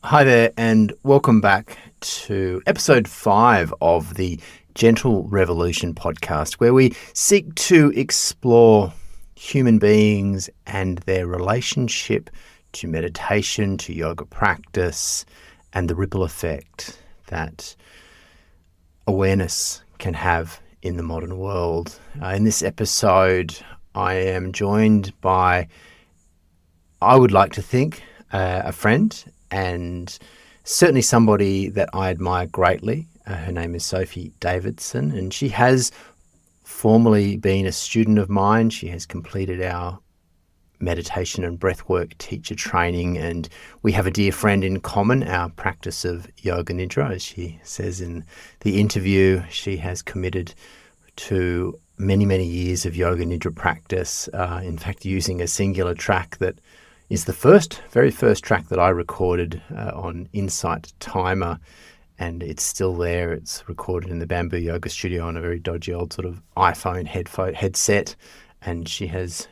Hi there, and welcome back to episode 5 of the Gentle Revolution podcast, where we seek to explore human beings and their relationship to meditation, to yoga practice, and the ripple effect that awareness can have in the modern world. In this episode, I am joined by, I would like to think, a friend and certainly somebody that I admire greatly. Her name is Sophie Davidson, and she has formerly been a student of mine. She has completed our meditation and breathwork teacher training, and we have a dear friend in common, our practice of yoga nidra. As she says in the interview, she has committed to many, many years of yoga nidra practice, in fact, using a singular track that is the very first track that I recorded on Insight Timer, and it's still there. It's recorded in the Bamboo Yoga Studio on a very dodgy old sort of iPhone headset, and she has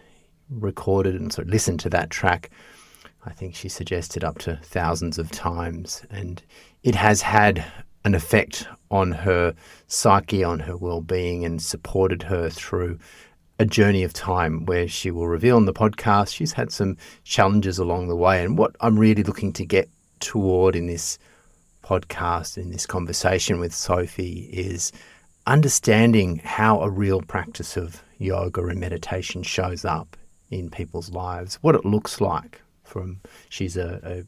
recorded and sort of listened to that track. I think she suggested up to thousands of times, and it has had an effect on her psyche, on her well-being, and supported her through a journey of time where she will reveal on the podcast she's had some challenges along the way. And what I'm really looking to get toward in this podcast, in this conversation with Sophie, is understanding how a real practice of yoga and meditation shows up in people's lives, what it looks like. She's a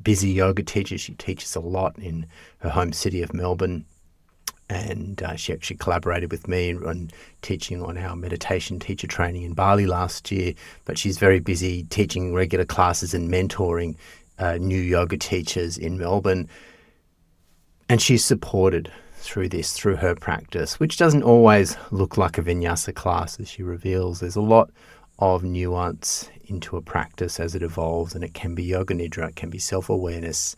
busy yoga teacher. She teaches a lot in her home city of Melbourne. And she actually collaborated with me on teaching on our meditation teacher training in Bali last year. But she's very busy teaching regular classes and mentoring new yoga teachers in Melbourne. And she's supported through this, through her practice, which doesn't always look like a vinyasa class, as she reveals. There's a lot of nuance into a practice as it evolves, and it can be yoga nidra, it can be self-awareness.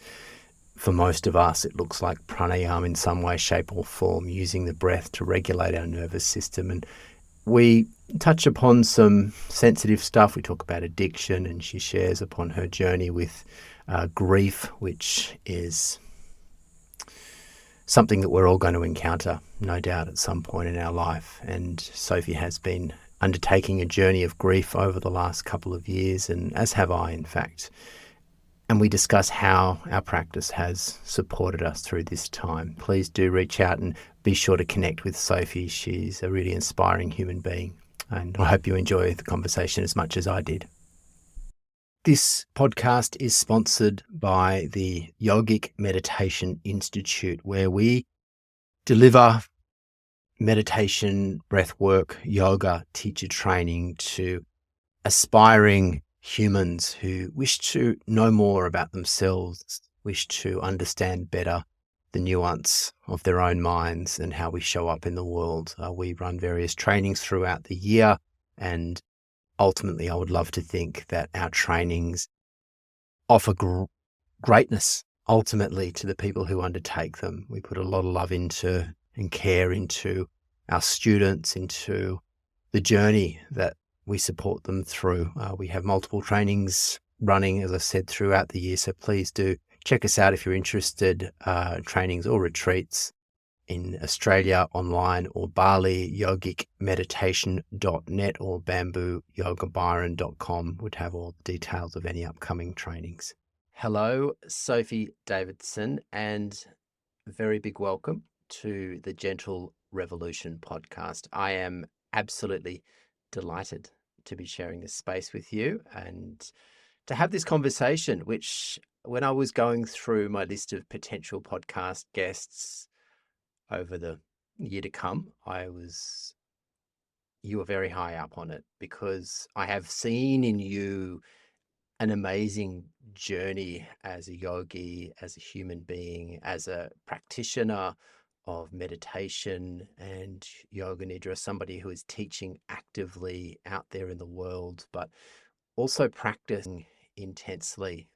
For most of us, it looks like pranayama in some way, shape or form, using the breath to regulate our nervous system. And we touch upon some sensitive stuff. We talk about addiction, and she shares upon her journey with grief, which is something that we're all going to encounter, no doubt, at some point in our life. And Sophie has been undertaking a journey of grief over the last couple of years, and as have I, in fact. And we discuss how our practice has supported us through this time. Please do reach out and be sure to connect with Sophie. She's a really inspiring human being, and I hope you enjoy the conversation as much as I did. This podcast is sponsored by the Yogic Meditation Institute, where we deliver meditation, breathwork, yoga teacher training to aspiring humans who wish to know more about themselves, wish to understand better the nuance of their own minds and how we show up in the world. We run various trainings throughout the year, and ultimately I would love to think that our trainings offer greatness ultimately to the people who undertake them. We put a lot of love into and care into our students, into the journey that we support them through. We have multiple trainings running, as I said, throughout the year. So please do check us out if you're interested. Trainings or retreats in Australia online, or Bali, yogicmeditation.net or bambooyogabyron.com would have all the details of any upcoming trainings. Hello, Sophie Davidson, and a very big welcome to the Gentle Revolution podcast. I am absolutely delighted to be sharing this space with you and to have this conversation, which when I was going through my list of potential podcast guests over the year to come, you were very high up on it, because I have seen in you an amazing journey as a yogi, as a human being, as a practitioner of meditation and yoga nidra, somebody who is teaching actively out there in the world, but also practicing intensely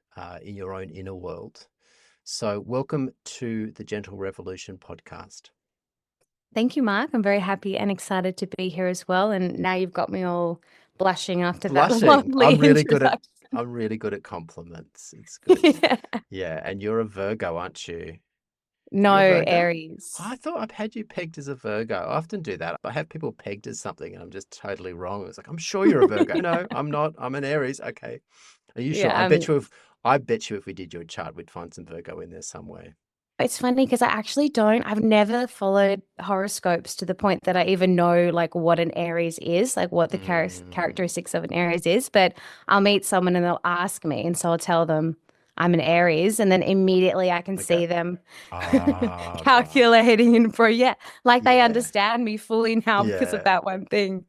in your own inner world. So welcome to the Gentle Revolution podcast. Thank you, Mark. I'm very happy and excited to be here as well. And now you've got me all blushing after that lovely I'm really good at introduction. I'm really good at compliments. It's good. Yeah. Yeah, and you're a Virgo, aren't you? No, You're a Virgo? I Aries. thought I've had you pegged as a Virgo. I often do that. I have people pegged as something and I'm just totally wrong. It's like, I'm sure you're a Virgo. No, I'm not. I'm an Aries. Okay. Are you sure? Yeah, I'm an I bet you if we did your chart, we'd find some Virgo in there somewhere. It's funny because I actually don't. I've never followed horoscopes to the point that I even know like what an Aries is, like what the Mm, characteristics of an Aries is. But I'll meet someone and they'll ask me, and so I'll tell them I'm an Aries, and then immediately I can okay. see them Ah, right. calculating and yeah, like they Yeah. understand me fully now because of Yeah. that one thing.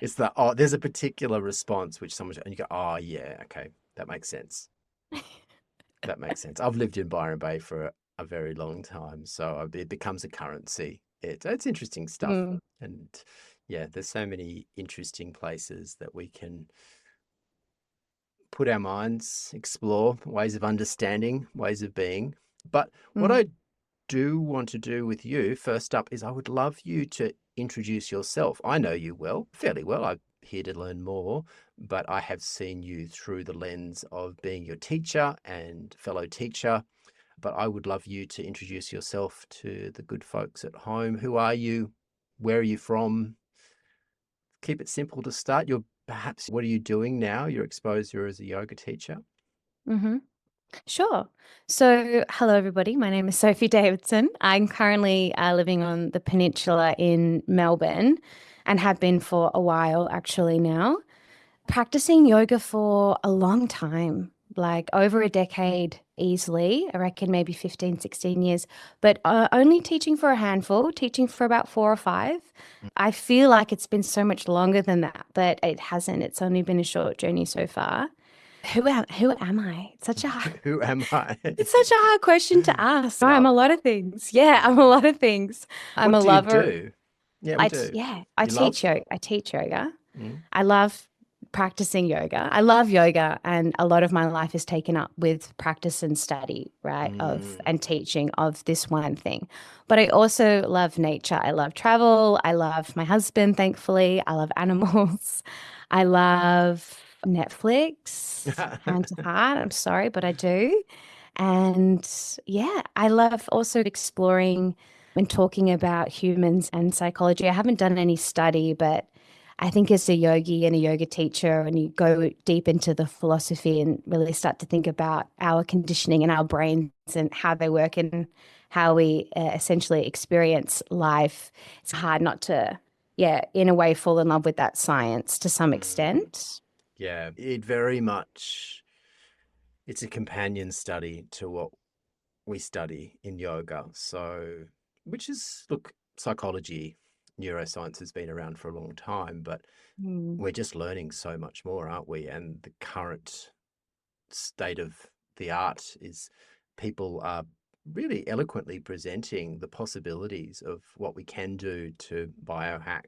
It's that, oh, there's a particular response which someone, and you go, oh, yeah, okay. That makes sense. That makes sense. I've lived in Byron Bay for a very long time, so it becomes a currency. It's interesting stuff. Mm, And yeah, there's so many interesting places that we can put our minds, explore ways of understanding, ways of being. But what mm, I do want to do with you first up is I would love you to introduce yourself. I know you well, fairly well. I'm here to learn more, but I have seen you through the lens of being your teacher and fellow teacher. But I would love you to introduce yourself to the good folks at home. Who are you? Where are you from? Keep it simple to start. What are you doing now? Your exposure as a yoga teacher. hmm Sure. So, hello, everybody. My name is Sophie Davidson. I'm currently living on the peninsula in Melbourne and have been for a while actually now. Practicing yoga for a long time, like over a decade easily. I reckon maybe 15, 16 years, but only teaching for a handful, teaching for about 4 or 5. I feel like it's been so much longer than that, but it hasn't. It's only been a short journey so far. Who am I? Who am I? It's such a hard question to ask. I'm Love. a lot of things. Yeah, I'm a Mm. lot of things. I'm What a do you lover. do? Yeah, we do. I You love? teach yoga. I teach yoga. Mm. I love practicing yoga. I love yoga, and a lot of my life is taken up with practice and study, right? Of Mm. and teaching of this one thing. But I also love nature. I love travel. I love my husband, thankfully. I love animals. I love Netflix, hand to heart. I'm sorry, but I do. And yeah, I love also exploring and talking about humans and psychology. I haven't done any study, but I think as a yogi and a yoga teacher, and you go deep into the philosophy and really start to think about our conditioning and our brains and how they work and how we essentially experience life, it's hard not to, yeah, in a way, fall in love with that science to some Mm. extent. Yeah, it very much, it's a companion study to what we study in yoga. So, which is, look, psychology, neuroscience has been around for a long time, but Mm, we're just learning so much more, aren't we? And the current state of the art is people are really eloquently presenting the possibilities of what we can do to biohack,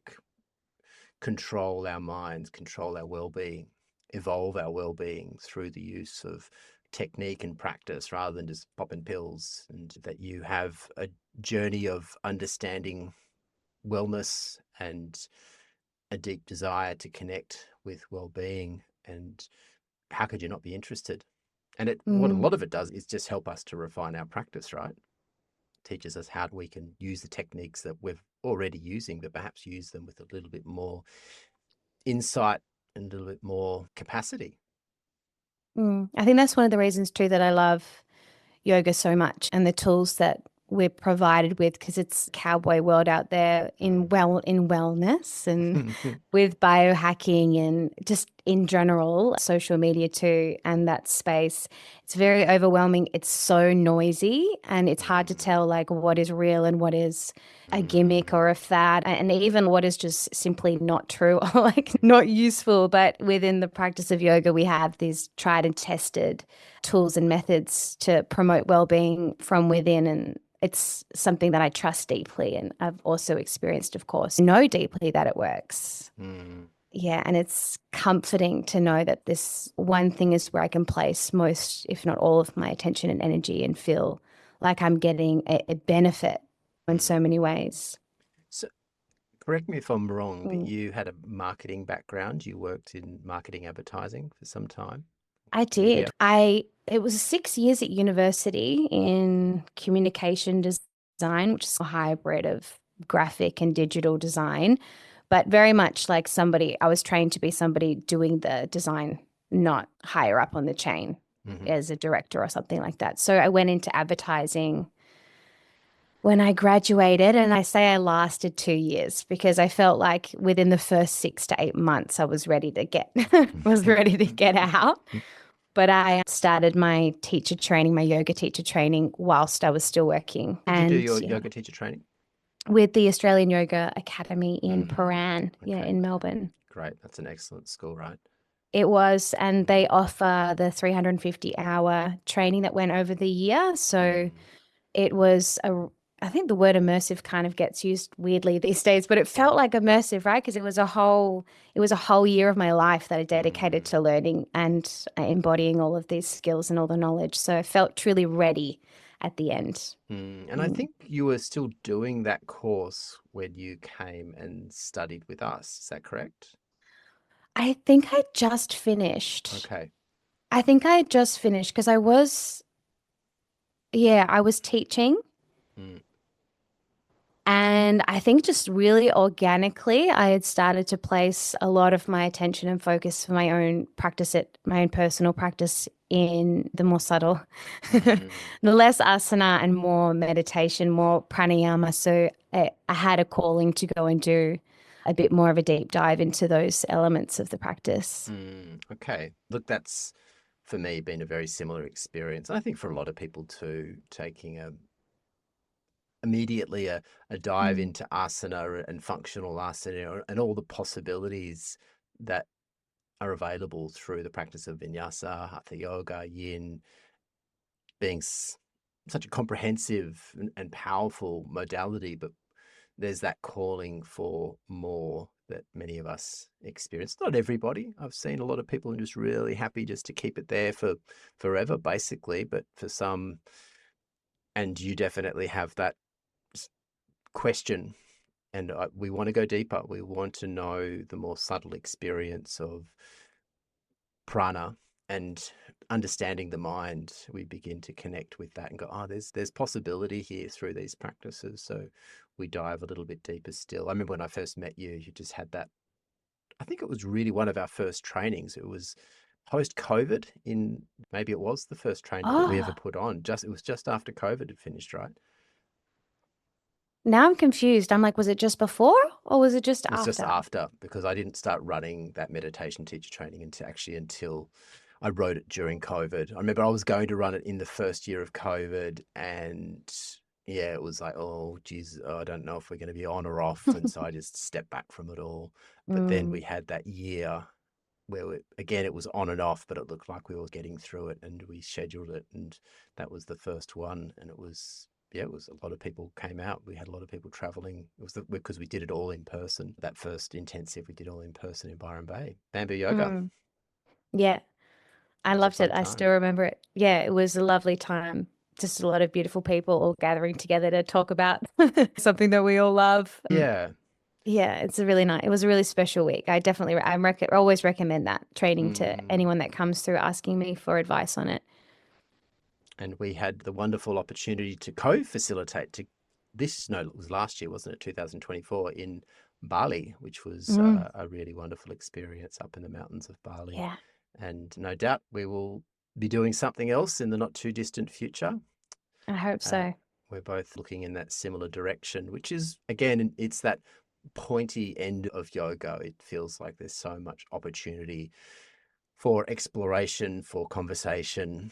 control our minds, control our well-being, evolve our well-being through the use of technique and practice rather than just popping pills, and that you have a journey of understanding wellness and a deep desire to connect with well-being. And how could you not be interested? And what a mm, lot of it does is just help us to refine our practice, right? Teaches us how we can use the techniques that we're already using, but perhaps use them with a little bit more insight and a little bit more capacity. I think that's one of the reasons too that I love yoga so much and the tools that we're provided with because it's cowboy world out there in wellness and Mm. with biohacking and just in general social media too and that space. It's very overwhelming. It's so noisy and it's hard to Mm. tell like what is real and what is a gimmick Mm. or a fad and even what is just simply not true or like not useful. But within the practice of yoga we have these tried and tested tools and methods to promote well-being from within, and it's something that I trust deeply and I've also experienced, of course, know deeply that it works. Mm. Yeah, and it's comforting to know that this one thing is where I can place most, if not all, of my attention and energy and feel like I'm getting a benefit in Mm. so many ways. So Correct me if I'm wrong, but Mm. you had a marketing background. You worked in marketing advertising for some time, I did. media. It was 6 years at university in communication design, which is a hybrid of graphic and digital design, but very much like somebody, I was trained to be somebody doing the design, not higher up on the chain Hmm. as a director or something like that. So I went into advertising when I graduated, and I say I lasted 2 years because I felt like within the first 6 to 8 months I was ready to get was ready to get out. But I started my teacher training, my yoga teacher training, whilst I was still working. Did you do And your yeah, yoga teacher training? with the Australian Yoga Academy in Mm, Paran, yeah, okay, in Melbourne. great. That's an excellent school, right? It was, and Mm, they offer the 350-hour training that went over the year. So mm, it was I think the word immersive kind of gets used weirdly these days, but it felt mm, like immersive, right? Because it was a whole year of my life that I dedicated mm, to learning and embodying all of these skills and all the knowledge. So I felt truly ready at the end. And I Mm. think you were still doing that course when you came and studied with us. Is that correct? I think I just finished. Okay. I think I had just finished because yeah, I was teaching. Mm, And I think just really organically, I had started to place a lot of my attention and focus for my own practice my own personal practice in the more subtle, the mm, less asana and more meditation, more pranayama. So I had a calling to go and do a bit more of a deep dive into those elements of the practice. okay. Look, that's for me been a very similar experience. I think for a lot of people too, taking immediately a dive Mm. into asana and functional asana and all the possibilities that are available through the practice of vinyasa, hatha yoga, yin, being such a comprehensive and powerful modality, but there's that calling for more that many of us experience. Not everybody. I've seen a lot of people just really happy just to keep it there for forever, basically. But for some, and you definitely have that question, and we want to go deeper. We want to know the more subtle experience of prana and understanding the mind. We begin to connect with that and go, oh, there's possibility here through these practices. So we dive a little bit deeper still. I remember when I first met you, you just had that. I think it was really one of our first trainings. It was post COVID, in maybe it was the first training that we ever Oh, put on. Just it was just after COVID had finished, right? now I'm confused. I'm like, was it just before or was it just It was just after? after, because I didn't start running that meditation teacher training until I wrote it during COVID. I remember I was going to run it in the first year of COVID, and yeah, it was like, oh, geez, I don't know if we're going to be on or off. And so I just stepped back from it all. But then Mm, we had that year where again, it was on and off, but it looked like we were getting through it, and we scheduled it. And that was the first one. And it was, yeah, it was a lot of people came out. We had a lot of people traveling. It was because we did it all in person. That first intensive, we did all in person in Byron Bay. Bamboo yoga. mm. Yeah. I It was a loved it. fun I time. still remember it. Yeah, it was a lovely time. Just a lot of beautiful people all gathering together to talk about something that we all love. Yeah. Yeah, it's a really nice. It was a really special week. I definitely, always recommend that training to Mm. anyone that comes through asking me for advice on it. And we had the wonderful opportunity to co-facilitate to this, no, it was last year, wasn't it? 2024 in Bali, which was Mm, a really wonderful experience up in the mountains of Bali. yeah, And no doubt we will be doing something else in the not too distant future. I hope Uh, so. we're both looking in that similar direction, which is, again, it's that pointy end of yoga. It feels like there's so much opportunity for exploration, for conversation,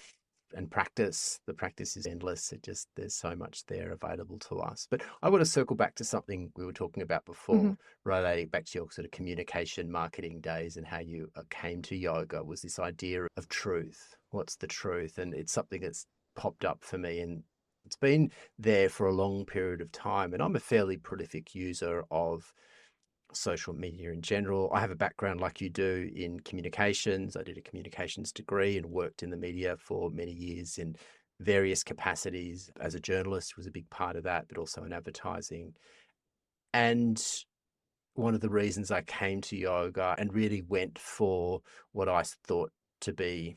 and practice. The practice is endless. There's so much there available to us. But I want to circle back to something we were talking about Hmm. before, relating back to your sort of communication marketing days and how you came to yoga, was this idea of truth. What's the truth? And it's something that's popped up for me, and it's been there for a long period of time. And I'm a fairly prolific user of social media in general. I have a background like you do in communications. I did a communications degree and worked in the media for many years in various capacities. As a journalist was a big part of that, but also in advertising. And one of the reasons I came to yoga and really went for what I thought to be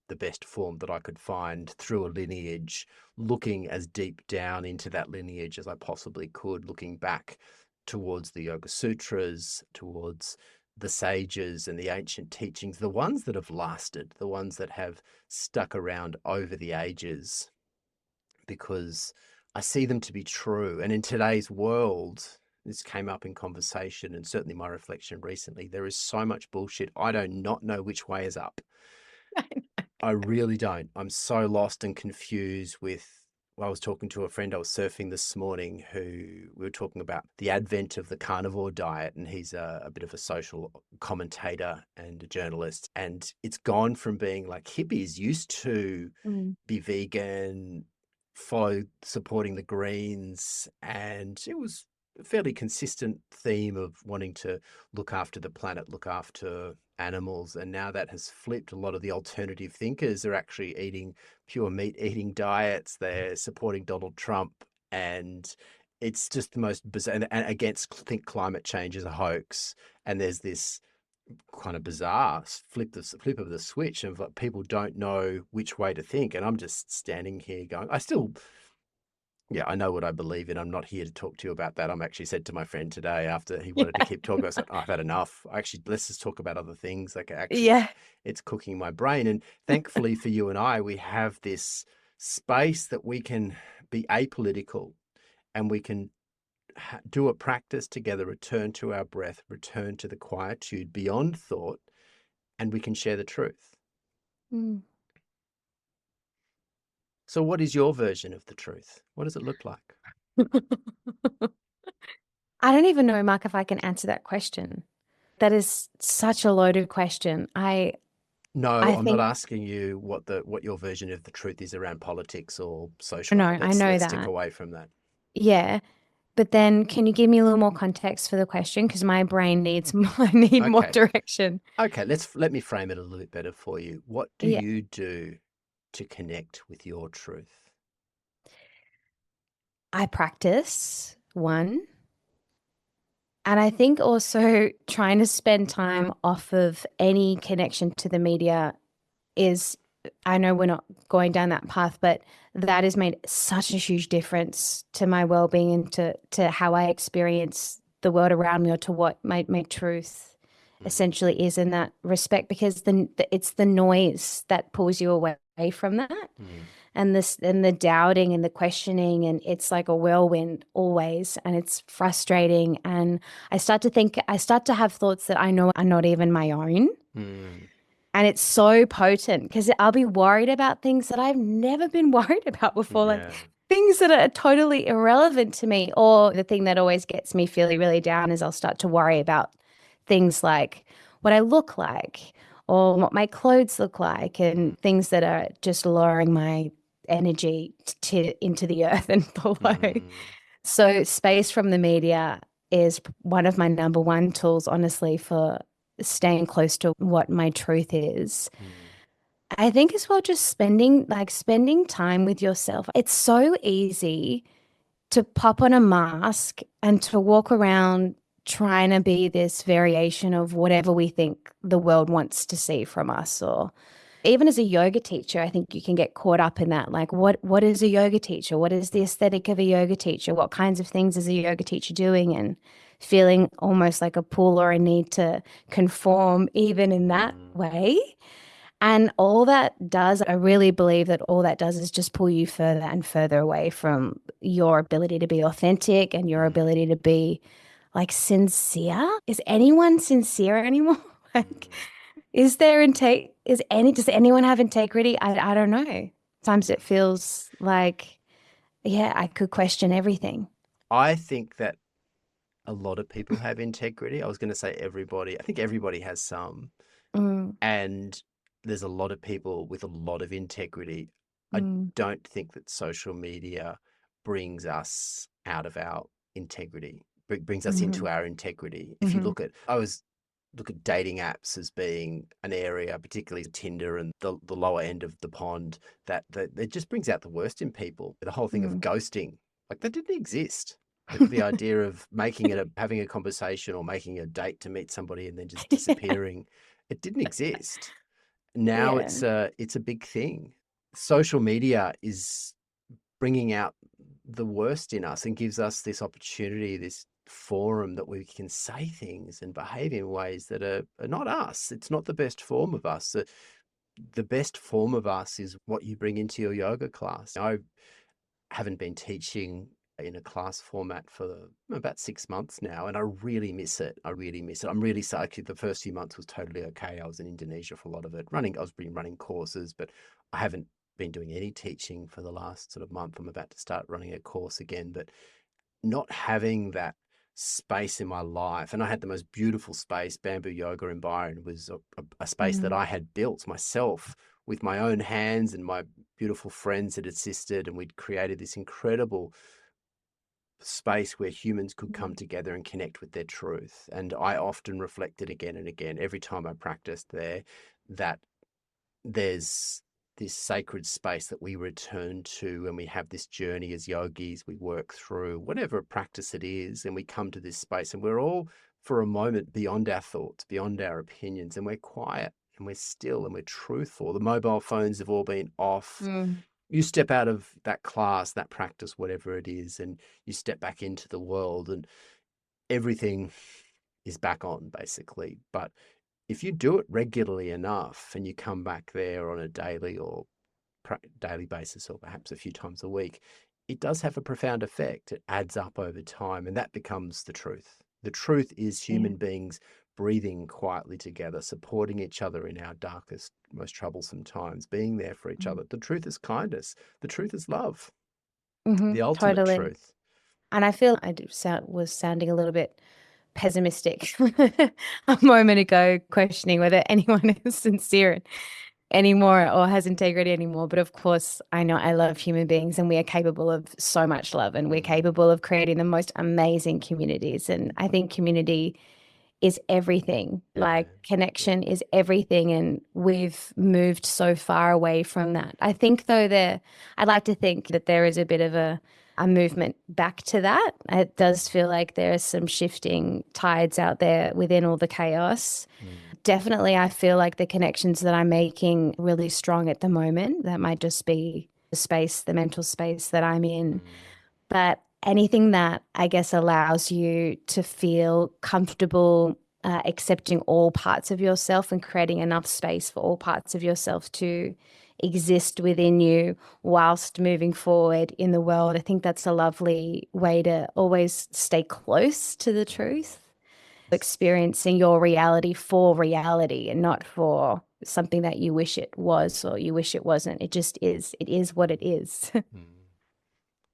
the best form that I could find through a lineage, looking as deep down into that lineage as I possibly could, looking back towards the Yoga Sutras, towards the sages and the ancient teachings, the ones that have lasted, the ones that have stuck around over the ages, because I see them to be true. And in today's world, this came up in conversation and certainly my reflection recently, there is so much bullshit. I do not know which way is up. I really don't. I'm so lost and confused with. Well, I was talking to a friend I was surfing this morning who we were talking about the advent of the carnivore diet, and he's a bit of a social commentator and a journalist. And it's gone from being like hippies used to Mm. be vegan, follow supporting the greens, and it was a fairly consistent theme of wanting to look after the planet, look after animals. And now that has flipped. A lot of the alternative thinkers are actually eating pure meat eating diets. They're supporting Donald Trump, and it's just the most bizarre. And against think climate change is a hoax. And there's this kind of bizarre flip of the switch of like, people don't know which way to think. And I'm just standing here going, yeah, I know what I believe in. I'm not here to talk to you about that. I'm actually said to my friend today after he wanted to Yeah. keep talking, I said, "Oh, I've had enough. Actually, let's just talk about other things. Like actually, Yeah. it's cooking my brain." And thankfully for you and I, we have this space that we can be apolitical, and we can do a practice together, return to our breath, return to the quietude beyond thought, and we can share the truth. Mm. So what is your version of the truth? What does it look like? I don't even know, Mark, if I can answer that question. That is such a loaded question. No, I I'm not think asking you what your version of the truth is around politics or social. no, I Let's know stick that. away from that. Yeah. But then can you give me a little more context for the question? Because my brain needs more, I need more Okay. direction. Okay, let me frame it a little bit better for you. What do Yeah. you do to connect with your truth? I practice one. And I think also trying to spend time off of any connection to the media is, I know we're not going down that path, but that has made such a huge difference to my well-being and to how I experience the world around me, or to what my truth Mm, essentially is in that respect, because it's the noise that pulls you away from that, mm, and the doubting and the questioning, and it's like a whirlwind always, and it's frustrating, and I start to have thoughts that I know are not even my own. mm, And it's so potent because I'll be worried about things that I've never been worried about before, like yeah. things that are totally irrelevant to me. Or the thing that always gets me feeling really down is I'll start to worry about things like what I look like or what my clothes look like, Mm, and things that are just lowering my energy to into the earth and below. mm, So space from the media is one of my number one tools, honestly, for staying close to what my truth is. mm, I think as well, just spending time with yourself. It's so easy to pop on a mask and to walk around trying to be this variation of whatever we think the world wants to see from us. Or even as a yoga teacher, I think you can get caught up in that. Like, what is a yoga teacher? What is the mm, aesthetic of a yoga teacher? What kinds of things is a yoga teacher doing? And feeling almost like a pull or a need to conform even in that mm, way. And all that does, I really believe that all that does is just pull you further and further away from your ability to be authentic and your mm, ability to be like sincere. Is anyone sincere anymore? Like, mm. does anyone have integrity? I don't know. Sometimes it feels like, yeah, I could question everything. I think that a lot of people have integrity. I was going to say everybody. I think everybody has some. Mm, And there's a lot of people with a lot of integrity. I mm, don't think that social media brings us out of our integrity, brings us into mhm, our integrity. If you mhm, look at, look at dating apps as being an area, particularly Tinder and the lower end of the pond, that it just brings out the worst in people. The whole thing of mm. ghosting, like that didn't exist. The idea of making it having a conversation or making a date to meet somebody and then just Yeah. disappearing, it didn't exist. Now Yeah. it's a big thing. Social media is bringing out the worst in us and gives us this opportunity, this forum that we can say things and behave in ways that are not us. It's not the best form of us. The best form of us is what you bring into your yoga class. I haven't been teaching in a class format for about 6 months now, and I really miss it. I really miss it. I'm really sorry. The first few months was totally okay. I was in Indonesia for a lot of it. I was been running courses, but I haven't been doing any teaching for the last sort of month. I'm about to start running a course again, but not having that space in my life, and I had the most beautiful space. Bamboo Yoga in Byron was a space that Mm, I had built myself with my own hands, and my beautiful friends had assisted, and we'd created this incredible space where humans could come mm, together and connect with their truth. And I often reflected again and again every time I practiced there that there's this sacred space that we return to when we have this journey as yogis. We work through whatever practice it is, and we come to this space, and we're all for a moment beyond our thoughts, beyond our opinions, and we're quiet and we're still and we're truthful. The mobile phones have all been off. mm, You step out of that class, that practice, whatever it is, and you step back into the world, and everything is back on basically. But if you do it regularly enough and you come back there on a daily or daily basis, or perhaps a few times a week, it does have a profound effect. It adds up over time, and that becomes the truth. The truth is yeah. human beings breathing quietly together, supporting each other in our darkest, most troublesome times, being there for each Mm. other. The truth is kindness. The truth is love, Hmm. the ultimate Totally. truth. And I feel was sounding a little bit pessimistic a moment ago, questioning whether anyone is sincere anymore or has integrity anymore. But of course, I know I love human beings and we are capable of so much love and we're Mm, capable of creating the most amazing communities. And I think community is everything. yeah, Like yeah. connection is everything. And we've moved so far away from that. I think, though, I'd like to think that there is a bit of a movement back to that. It does feel like there are some shifting tides out there within all the chaos. Mm, Definitely, I feel like the connections that I'm making really strong at the moment. That might just be the space, the mental space that I'm in. mm, But anything that I guess allows you to feel comfortable accepting all parts of yourself and creating enough space for all parts of yourself to exist within you whilst moving forward in the world. I think that's a lovely way to always stay close to the mm. truth, experiencing your reality for reality and not for something that you wish it was or you wish it wasn't. It just is. It is what it is. Mm.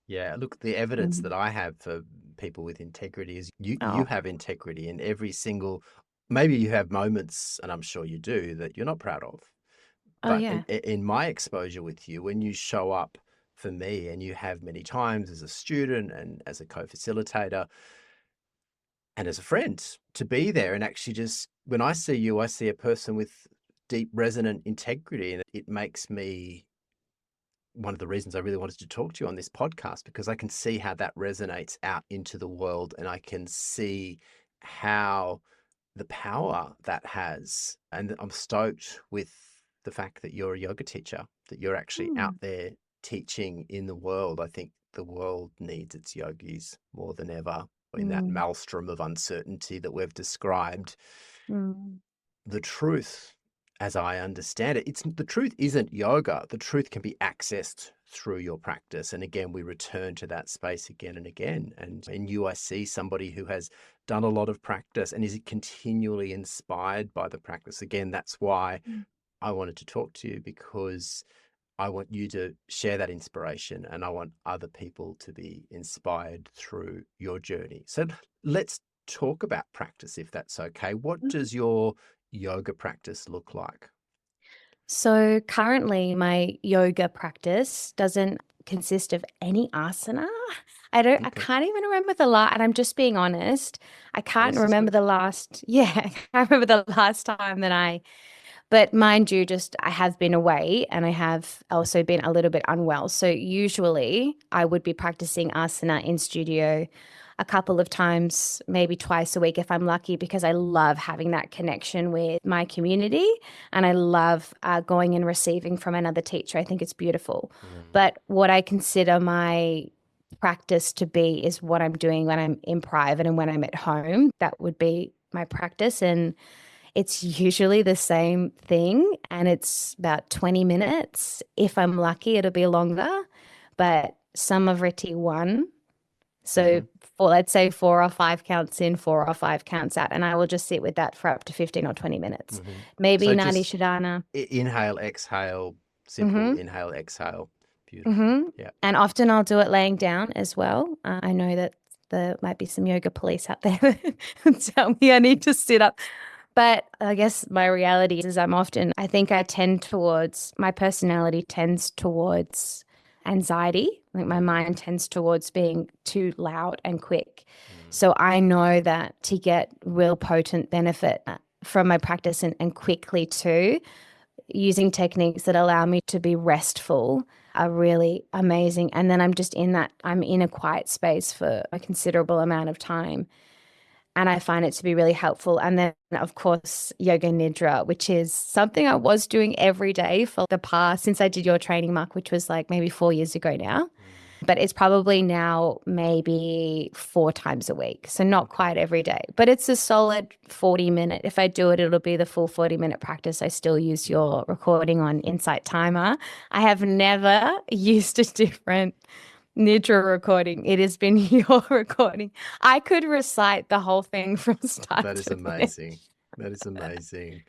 Yeah, look, the evidence that Mm. I have for people with integrity is you Oh, have integrity in every single. Maybe you have moments, and I'm sure you do, that you're not proud of. oh But yeah. in my exposure with you, when you show up for me, and you have many times as a student and as a co-facilitator and as a friend, to be there and actually just when I see you, I see a person with deep resonant integrity, and it makes me one of the reasons I really wanted to talk to you on this podcast, because I can see how that resonates out into the world, and I can see how the power that has. And I'm stoked with the fact that you're a yoga teacher, that you're actually out Mm, there teaching in the world. I think the world needs its yogis more than ever in that mm, maelstrom of uncertainty that we've described. mm, The truth, as I understand it, it's the truth isn't yoga. The truth can be accessed through your practice. And again, we return to that space again and again. And in you, I see somebody who has done a lot of practice and is continually inspired by the practice. Again, that's why mm. I wanted to talk to you, because I want you to share that inspiration and I want other people to be inspired through your journey. So let's talk about practice, if that's okay. What Mhm. does your yoga practice look like? So currently my yoga practice doesn't consist of any asana. I Okay. can't even remember the last, and I'm just being honest. I And can't this is remember good. the last, yeah, I can't remember the last time that I But mind you, just I have been away and I have also been a little bit unwell. So usually I would be practicing asana in studio a couple of times, maybe twice a week if I'm lucky, because I love having that connection with my community and I love going and receiving from another teacher. I think it's beautiful. But what I consider my practice to be is what I'm doing when I'm in private and when I'm at home. That would be my practice. And it's usually the same thing and it's about 20 minutes. If I'm lucky, it'll be longer, but some of Riti one. So Mm-hmm. for let's say 4 or 5 counts in, 4 or 5 counts out, and I will just sit with that for up to 15 or 20 minutes. Mm-hmm. Maybe So Nadi just Shodhana. inhale, exhale, simple Mm-hmm. inhale, exhale. Beautiful. Mm-hmm. Yeah. And often I'll do it laying down as well. I know that there might be some yoga police out there that tell me I need to sit up. But I guess my reality is I think I tend towards, my personality tends towards anxiety. Like my Mm, mind tends towards being too loud and quick. mm, So I know that to get real potent benefit from my practice and quickly too, using techniques that allow me to be restful are really amazing. And then I'm in a quiet space for a considerable amount of time. And I find it to be really helpful. And then, of course, yoga nidra, which is something I was doing every day for the past, since I did your training, Mark, which was like maybe 4 years ago now. mm. But it's probably now maybe 4 times a week. So not Okay. quite every day, but it's a solid 40 minute. If I do it, it'll be the full 40-minute practice. I still use your recording on Insight Timer. I have never used a different Nidra recording. It has been your recording. I could recite the whole thing from start That is to finish. amazing. That is amazing.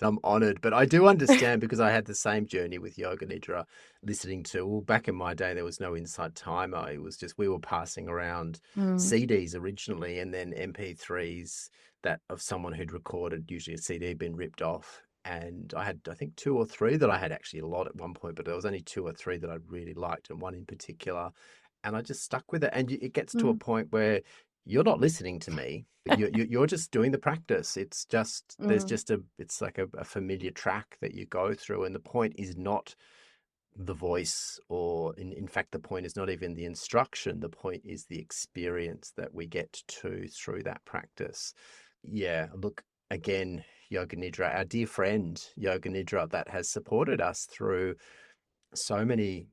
I'm honored, but I do understand because I had the same journey with Yoga Nidra, listening to, well, back in my day, there was no Insight Timer. It was just, we were passing around Mm, CDs originally and then MP3s that of someone who'd recorded, usually a CD had been ripped off. And I had, I think, two or three that I had actually a lot at one point, but there was only two or three that I really liked, and one in particular. And I just stuck with it. And it gets to a mm, point where you're not listening to me. You're just doing the practice. It's just there's mm. just it's like a familiar track that you go through, and the point is not the voice, or in fact, the point is not even the instruction. The point is the experience that we get to through that practice. Yeah, look, again, Yoga Nidra, our dear friend Yoga Nidra, that has supported us through so many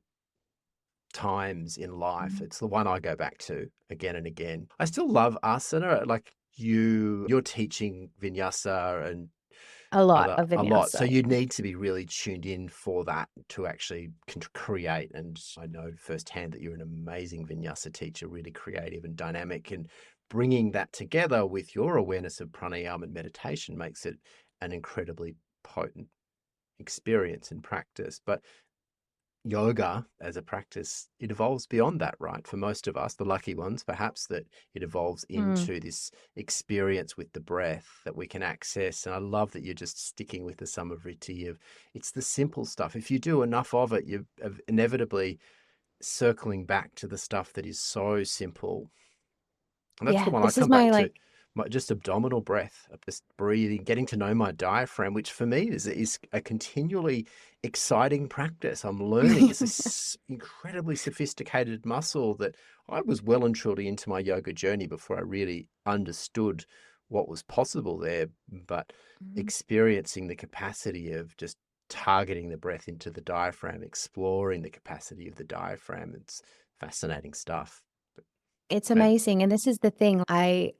times in life. Mm. It's the one I go back to again and again. I still love asana. Like you're teaching vinyasa and A lot other of a lot. So vinyasa. you need to be really tuned in for that to actually create. And I know firsthand that you're an amazing vinyasa teacher, really creative and dynamic. And bringing that together with your awareness of pranayama and meditation makes it an incredibly potent experience and practice. But yoga as a practice, it evolves beyond that, right? For most of us, the lucky ones, perhaps, that it evolves Mm. into this experience with the breath that we can access. And I love that you're just sticking with the Samavriti of it's the simple stuff. If you do enough of it, you're inevitably circling back to the stuff that is so simple. And that's the Yeah, one I this is come my back to. like, Just abdominal breath, just breathing, getting to know my diaphragm, which for me is a continually exciting practice. I'm learning. It's this incredibly sophisticated muscle that I was well and truly into my yoga journey before I really understood what was possible there. But Mhm. experiencing the capacity of just targeting the breath into the diaphragm, exploring the capacity of the diaphragm, it's fascinating stuff. It's But, amazing. And this is the thing. I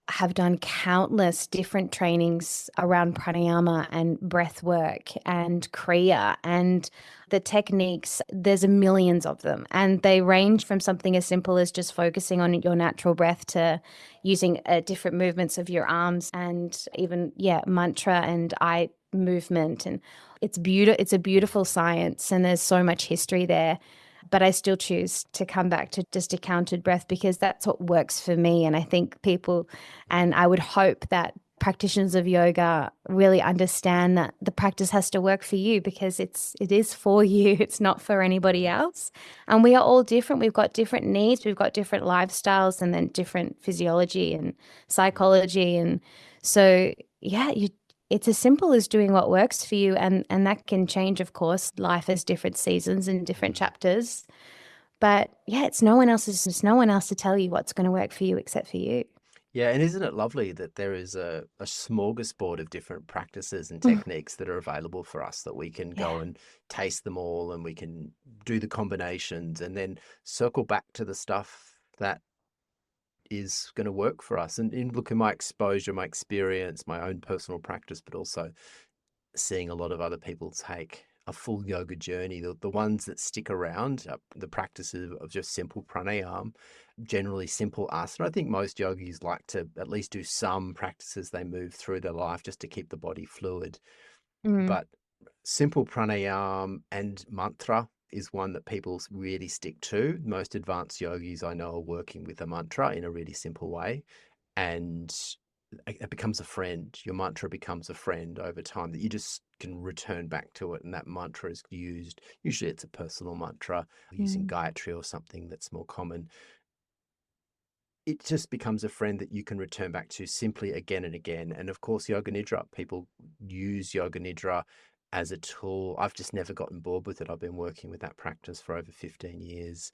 have done countless different trainings around pranayama and breath work and kriya and the techniques. There's millions of them, and they range from something as simple as just focusing on your natural breath to using different movements of your arms and even, yeah, mantra and eye movement. And it's a beautiful science, and there's so much history there. But I still choose to come back to just a counted breath because that's what works for me. And I think people, and I would hope that practitioners of yoga really understand that the practice has to work for you because it is for you. It's not for anybody else. And we are all different. We've got different needs. We've got different lifestyles and then different physiology and psychology. And so, yeah, it's as simple as doing what works for you, and that can change, of course. Life has different seasons and different chapters. But yeah, it's no one else to tell you what's going to work for you except for you. Yeah, and isn't it lovely that there is a smorgasbord of different practices and Mm. techniques that are available for us that we can Yeah. go and taste them all and we can do the combinations and then circle back to the stuff that is going to work for us. And in look at my exposure, my experience, my own personal practice, but also seeing a lot of other people take a full yoga journey, the ones that stick around, the practices of just simple pranayama, generally simple asana. I think most yogis like to at least do some practices they move through their life just to keep the body fluid. Mm. But simple pranayama and mantra is one that people really stick to. Most advanced yogis I know are working with a mantra in a really simple way. And it becomes a friend. Your mantra becomes a friend over time that you just can return back to it. And that mantra is used, usually it's a personal mantra, using Mm. Gayatri or something that's more common. It just becomes a friend that you can return back to simply again and again. And of course, Yoga Nidra, people use Yoga Nidra as a tool. I've just never gotten bored with it. I've been working with that practice for over 15 years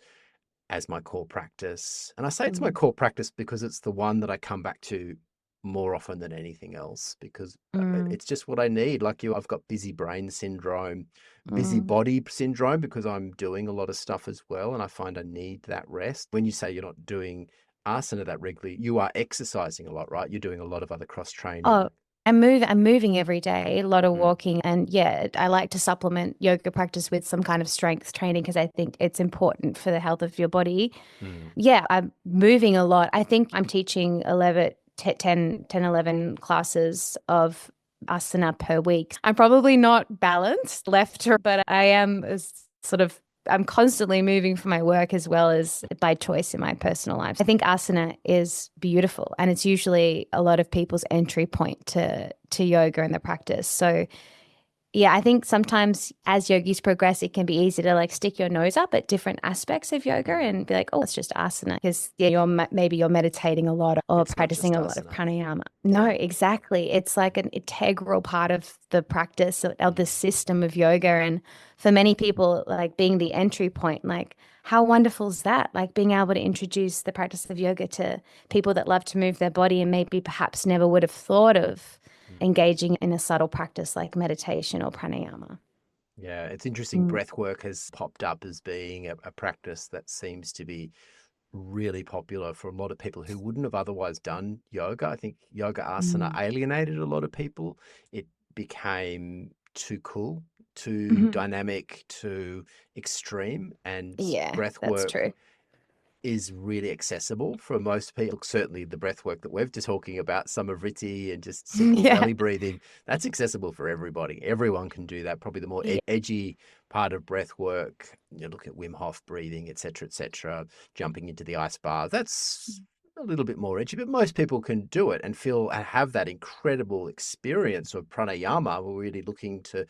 as my core practice. And I say it's my Mm. core practice because it's the one that I come back to more often than anything else because Mm. it's just what I need. Like you, I've got busy brain syndrome, busy Mm. body syndrome because I'm doing a lot of stuff as well. And I find I need that rest. When you say you're not doing asana that regularly, you are exercising a lot, right? You're doing a lot of other cross training. Oh, I'm moving every day, a lot of Mm, walking. And yeah, I like to supplement yoga practice with some kind of strength training because I think it's important for the health of your body. mm, Yeah, I'm moving a lot. I think I'm teaching 11, 10, 11 classes of asana per week. I'm probably not balanced left, but I am sort of, I'm constantly moving for my work as well as by choice in my personal life. I think asana is beautiful, and it's usually a lot of people's entry point to yoga and the practice. So yeah, I think sometimes as yogis progress, it can be easy to like stick your nose up at different aspects of yoga mm. and be like, oh, it's just asana. Because yeah, maybe you're meditating a lot or It's not practicing just a lot of asana. pranayama. No, Yeah. exactly. It's like an integral part of the practice of the Mm. system of yoga. And for many people, like being the entry point, like how wonderful is that? Like being able to introduce the practice of yoga to people that love to move their body and maybe perhaps never would have thought of Mm. engaging in a subtle practice like meditation or pranayama. Yeah, it's interesting. Mm. Breath work has popped up as being a practice that seems to be really popular for a lot of people who wouldn't have otherwise done yoga. I think yoga asana Mm. alienated a lot of people. It became too cool, too Mhm. dynamic, too extreme, and Yeah, breath that's work true. is really accessible for most people. Certainly, the breath work that we've just talking about, Samavriti and just simple Yeah. belly breathing, that's accessible for everybody. Everyone can do that. Probably the more Yeah. edgy part of breath work, you look at Wim Hof breathing, etc., jumping into the ice bar. That's a little bit more edgy, but most people can do it and feel and have that incredible experience of pranayama. We're really looking to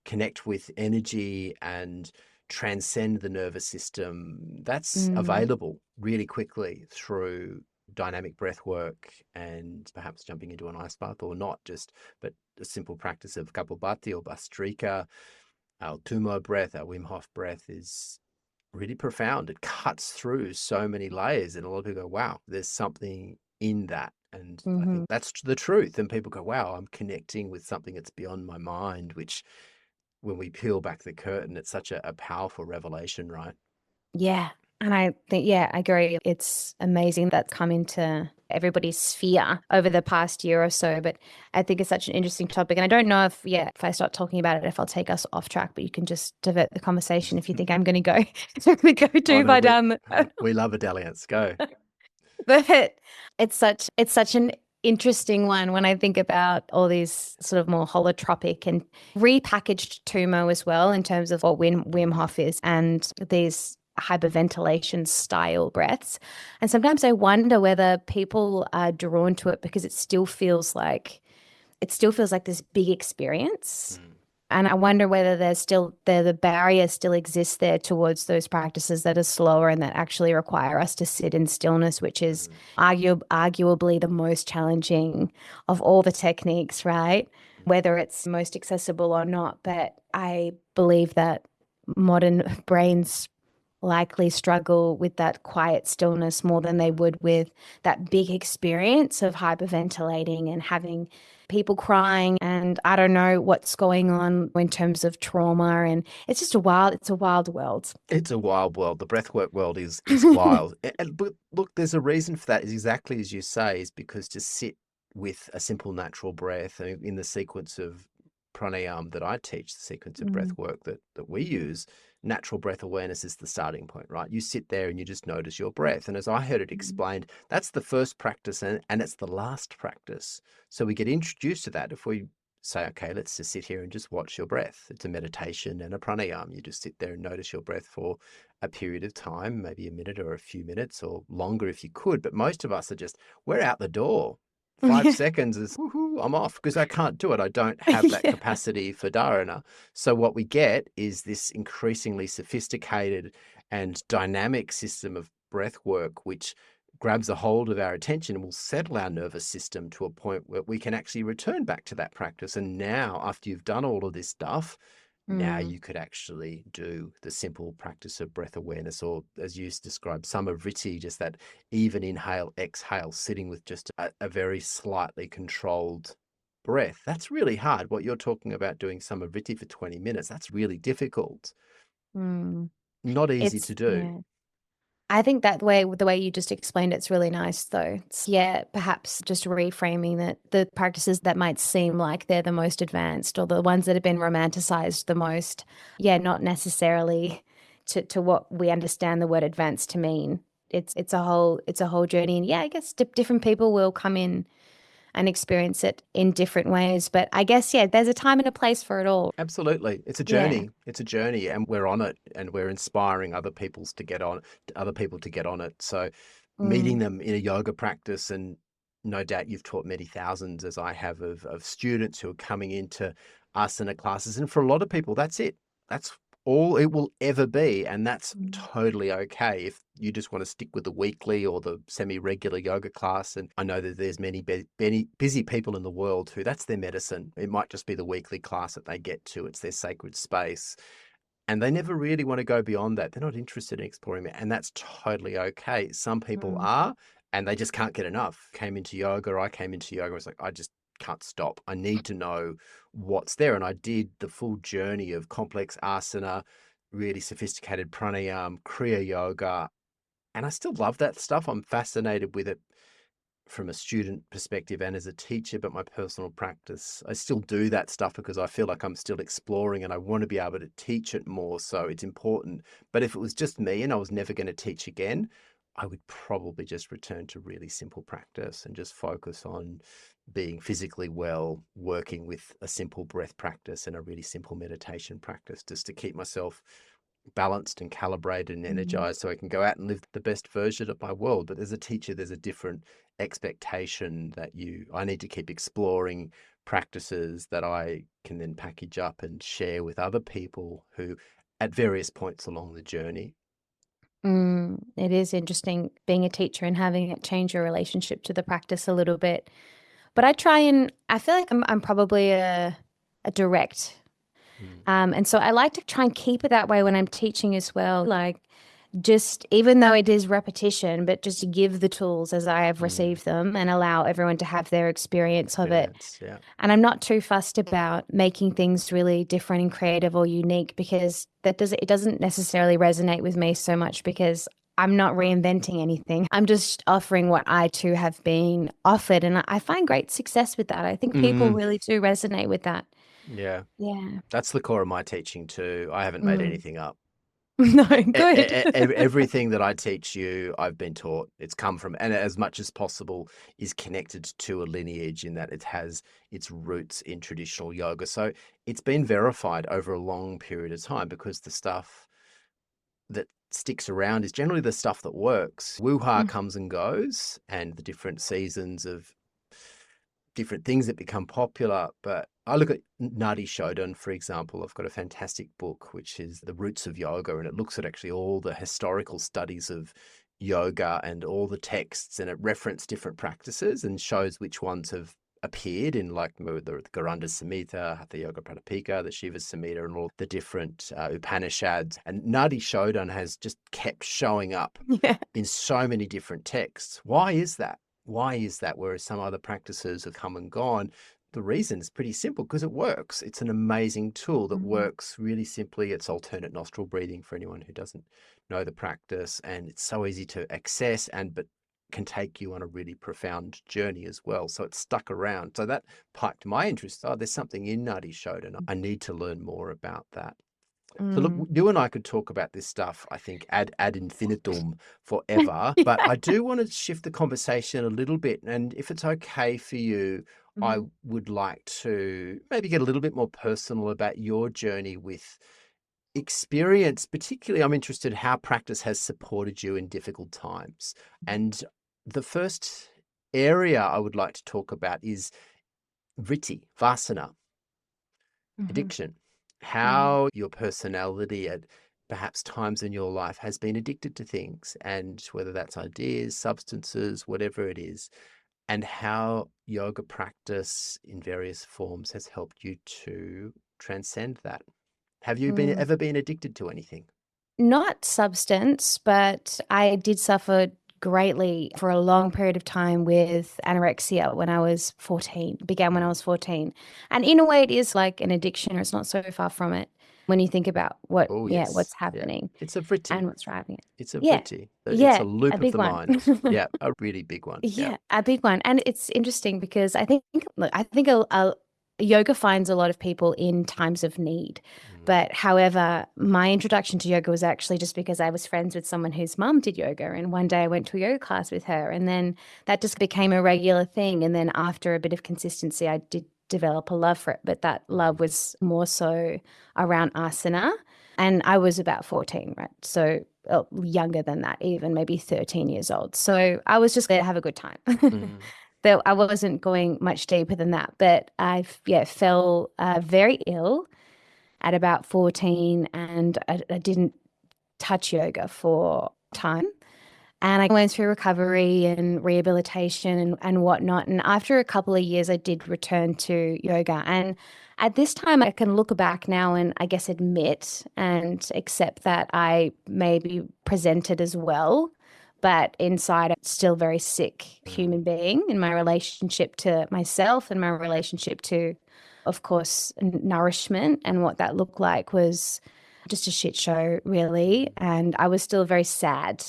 connect with energy and transcend the nervous system, that's Mm. available really quickly through dynamic breath work and perhaps jumping into an ice bath or not just, but a simple practice of Kapalbhati or Bastrika. Our Tumo breath, our Wim Hof breath is really profound. It cuts through so many layers, and a lot of people go, wow, there's something in that. And I Hmm. think that's the truth. And people go, wow, I'm connecting with something that's beyond my mind, which when we peel back the curtain, it's such a powerful revelation, right? Yeah. And I think, yeah, I agree. It's amazing that's come into everybody's sphere over the past year or so. But I think it's such an interesting topic. And I don't know if, yeah, if I start talking about it, if I'll take us off track, but you can just divert the conversation if you think I'm going to go, I'm going to go Oh too no, far down. we love a dalliance. Go. But it's such an interesting one when I think about all these sort of more holotropic and repackaged Tumo as well in terms of what Wim Mm, Hof is and these hyperventilation style breaths. And sometimes I wonder whether people are drawn to it because it still feels like this big experience. mm, And I wonder whether the barrier still exists there towards those practices that are slower and that actually require us to sit in stillness, which is mm, arguably the most challenging of all the techniques, right? whether it's most accessible or not. But I believe that modern brains likely struggle with that quiet stillness more than they would with that big experience of hyperventilating and having people crying, and I don't know what's going on in terms of trauma, and it's a wild world. It's a wild world. The breathwork world is wild. But look, there's a reason for that. Is exactly as you say, is because to sit with a simple natural breath in the sequence of pranayama that I teach, the sequence of breath Mm, work that we use, natural breath awareness is the starting point, right? You sit there and you just notice your breath. And as I heard it mm, explained, that's the first practice and it's the last practice. So we get introduced to that if we say, okay, let's just sit here and just watch your breath. It's a meditation and a pranayama. You just sit there and notice your breath for a period of time, maybe a minute or a few minutes or longer if you could. But most of us are just, we're out the door. 5 seconds is, woohoo, I'm off because I can't do it. I don't have that yeah. capacity for dharana. So what we get is this increasingly sophisticated and dynamic system of breath work, which grabs a hold of our attention and will settle our nervous system to a point where we can actually return back to that practice. And now, after you've done all of this stuff, now Mm, you could actually do the simple practice of breath awareness, or as you described, samavriti, just that even inhale, exhale, sitting with just a very slightly controlled breath. That's really hard. What you're talking about doing samavriti for 20 minutes, that's really difficult. mm. Not easy to It's do. yeah. I think that way, the way you just explained it's really nice though. It's, yeah, perhaps just reframing that the practices that might seem like they're the most advanced or the ones that have been romanticized the most, yeah, not necessarily to what we understand the word advanced to mean. It's a whole journey, and yeah, I guess different people will come in and experience it in different ways. But I guess yeah, there's a time and a place for it all. Absolutely. It's a Yeah. journey. It's a journey and we're on it and we're inspiring other people to get on it. So meeting Mm, them in a yoga practice, and no doubt you've taught many thousands as I have of students who are coming into asana classes. And for a lot of people, that's it. That's all it will ever be. And that's mm, totally okay if you just want to stick with the weekly or the semi-regular yoga class. And I know that there's many busy people in the world who that's their medicine. It might just be the weekly class that they get to. It's their sacred space. And they never really want to go beyond that. They're not interested in exploring it. And that's totally okay. Some people mm, are, and they just can't get enough. I came into yoga. I was like, I just can't stop. I need to know what's there. And I did the full journey of complex asana, really sophisticated pranayama, kriya yoga. And I still love that stuff. I'm fascinated with it from a student perspective and as a teacher, but my personal practice, I still do that stuff because I feel like I'm still exploring and I want to be able to teach it more. So it's important. But if it was just me and I was never going to teach again, I would probably just return to really simple practice and just focus on being physically well, working with a simple breath practice and a really simple meditation practice just to keep myself balanced and calibrated and mm. energized so I can go out and live the best version of my world. But as a teacher, there's a different expectation that I need to keep exploring practices that I can then package up and share with other people who at various points along the journey. It is interesting being a teacher and having it change your relationship to the practice a little bit. But I feel like I'm probably a direct. Mm, And so I like to try and keep it that way when I'm teaching as well. Like, just even though it is repetition, but just give the tools as I have mm, received them and allow everyone to have their experience of it. experience. Yeah. And I'm not too fussed about making things really different and creative or unique because it doesn't necessarily resonate with me so much because I'm not reinventing anything. I'm just offering what I too have been offered. And I find great success with that. I think people Mm, really do resonate with that. yeah. Yeah. That's the core of my teaching too. I haven't made Mm. anything up. No, good. Everything that I teach you, I've been taught. It's come from, and as much as possible, is connected to a lineage in that it has its roots in traditional yoga. So it's been verified over a long period of time because the stuff that sticks around is generally the stuff that works. Woo-ha Mm, comes and goes, and the different seasons of different things that become popular. But I look at Nadi Shodan, for example. I've got a fantastic book, which is The Roots of Yoga, and it looks at actually all the historical studies of yoga and all the texts, and it references different practices and shows which ones have appeared in like the Garanda Samhita, Hatha Yoga Pradipika, the Shiva Samhita, and all the different Upanishads. And Nadi Shodhan has just kept showing up Yeah. in so many different texts. Why is that? Why is that? Whereas some other practices have come and gone. The reason is pretty simple, because it works. It's an amazing tool that Mhm. works really simply. It's alternate nostril breathing for anyone who doesn't know the practice, and it's so easy to access but can take you on a really profound journey as well. So it's stuck around. So that piqued my interest. Oh, there's something in Nadi Shodhan. I need to learn more about that. So look, Mm. you and I could talk about this stuff, I think, ad infinitum forever. But Yeah. I do want to shift the conversation a little bit. And if it's okay for you, I Mhm. would like to maybe get a little bit more personal about your journey with experience. Particularly, I'm interested how practice has supported you in difficult times. And the first area I would like to talk about is vritti, vasana, Mhm. addiction, Mhm. how your personality at perhaps times in your life has been addicted to things, and whether that's ideas, substances, whatever it is, and how yoga practice in various forms has helped you to transcend that. Have you been Mm. ever been addicted to anything? Not substance, but I did suffer greatly for a long period of time with anorexia when I was 14. It began when I Mm. was 14. And in a way, it is like an addiction, or it's not so far from it when you think about Oh, what's yes. Yeah. happening It's a vritti. and what's driving it. It's a Yeah. vritti. It's a Yeah. A loop of big the one. mind. Yeah. A really big one. Yeah. Yeah, a big one. And it's interesting because I think yoga finds a lot of people in times of need. Mm. But however, my introduction to yoga was actually just because I was friends with someone whose mum did yoga. And one day I went to a yoga class with her, and then that just became a regular thing. And then after a bit of consistency, I did develop a love for it. But that love Mm. was more so around asana. And I was about 14, right? So younger than that, even maybe 13 years old. So I was just there to have a good time. Mm. Though I wasn't going much deeper than that. But I fell very ill at about 14, and I didn't touch yoga for time. And I went through recovery and rehabilitation and whatnot. And after a couple of years, I did return to yoga. And at this time, I can look back now and I guess admit and accept that I maybe presented as well. But inside, I'm still very sick human Mm. being in my relationship to myself and my relationship to, of course, nourishment. And what that looked like was just a shit show, really. Mm. And I was still very sad,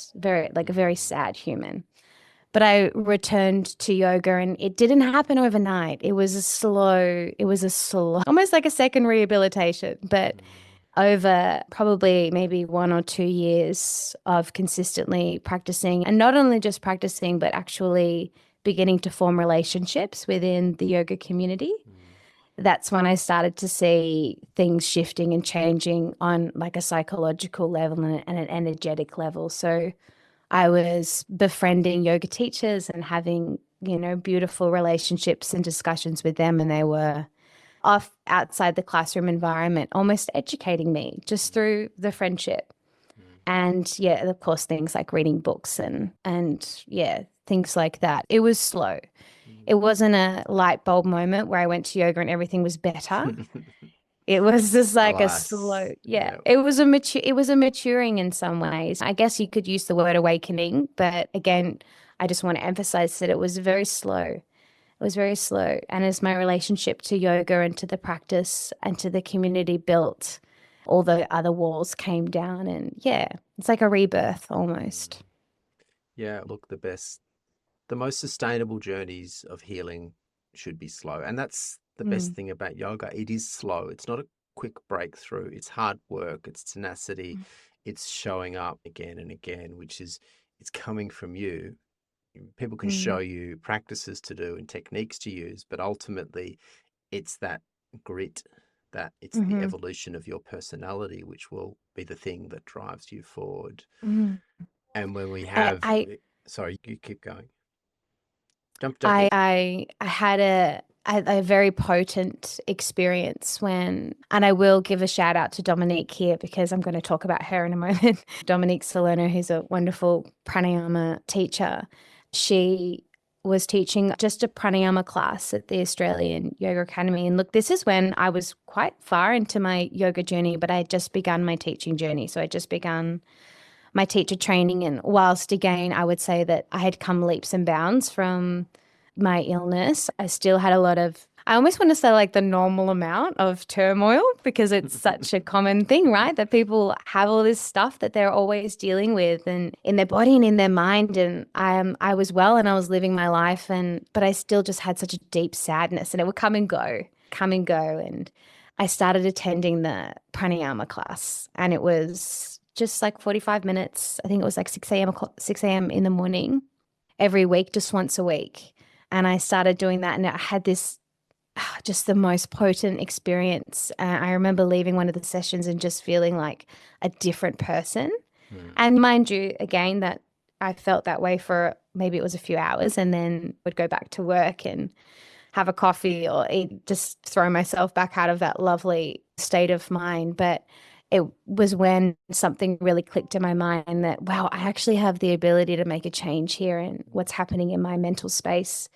like a very Mm. sad human. But I returned to yoga, and it didn't happen overnight. It was a slow, almost like a second rehabilitation, but Mm. over probably maybe 1 or 2 years of consistently practicing, and not only just practicing, but actually beginning to form relationships within the yoga community. Mm. That's when I started to see things shifting and changing on like a psychological level and an energetic level. So I was befriending yoga teachers and having, beautiful relationships and discussions with them. And they were off outside the classroom environment, almost educating me just Mm. through the friendship. Mm. And yeah, of course, things like reading books and yeah, things like that. It was slow. Mm. It wasn't a light bulb moment where I went to yoga and everything was better. It was just like a slow, Alas, yeah. yeah. It was a maturing in some ways. I guess you could use the word awakening, but again, I just want to emphasize that it was very slow. It was very slow. And as my relationship to yoga and to the practice and to the community built, all the other walls came down, and yeah, it's like a rebirth almost. Mm. Yeah, look, the most sustainable journeys of healing should be slow. And that's the best Mm, thing about yoga. It is slow. It's not a quick breakthrough. It's hard work, it's tenacity, it's showing up again and again, it's coming from you. People can show mm, you practices to do and techniques to use, but ultimately it's that grit, that it's the mm-hmm, evolution of your personality which will be the thing that drives you forward. mm. And when we I, have, I sorry, you keep going. Jump I in. I had a very potent experience when, and I will give a shout out to Dominique here because I'm going to talk about her in a moment. Dominique Salerno, who's a wonderful pranayama teacher. She was teaching just a pranayama class at the Australian Yoga Academy. And look, this is when I was quite far into my yoga journey, but I had just begun my teaching journey. So I just begun my teacher training. And whilst again, I would say that I had come leaps and bounds from my illness, I still had a lot of, I almost want to say like the normal amount of turmoil, because it's such a common thing, right? That people have all this stuff that they're always dealing with and in their body and in their mind. And I was well and I was living my life, but I still just had such a deep sadness, and it would come and go, come and go. And I started attending the pranayama class, and it was just like 45 minutes. I think it was like 6 a.m. in the morning every week, just once a week. And I started doing that, and I had this just the most potent experience. I remember leaving one of the sessions and just feeling like a different person. And mind you, again, that I felt that way for maybe it was a few hours, and then would go back to work and have a coffee or eat, just throw myself back out of that lovely state of mind. But it was when something really clicked in my mind that, wow, I actually have the ability to make a change here in what's happening in my mental space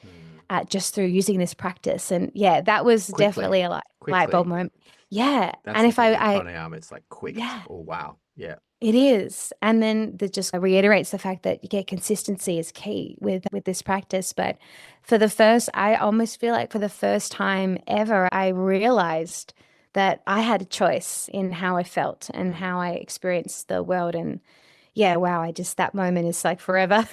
just through using this practice. And yeah, that was definitely a light bulb moment. Yeah. That's And the if thing with pranayama, it's like quick. yeah, Oh, wow. Yeah. it is. And then that just reiterates the fact that, yeah, consistency is key with this practice. But I almost feel like for the first time ever, I realized that I had a choice in how I felt and how I experienced the world. And yeah, wow, that moment is like forever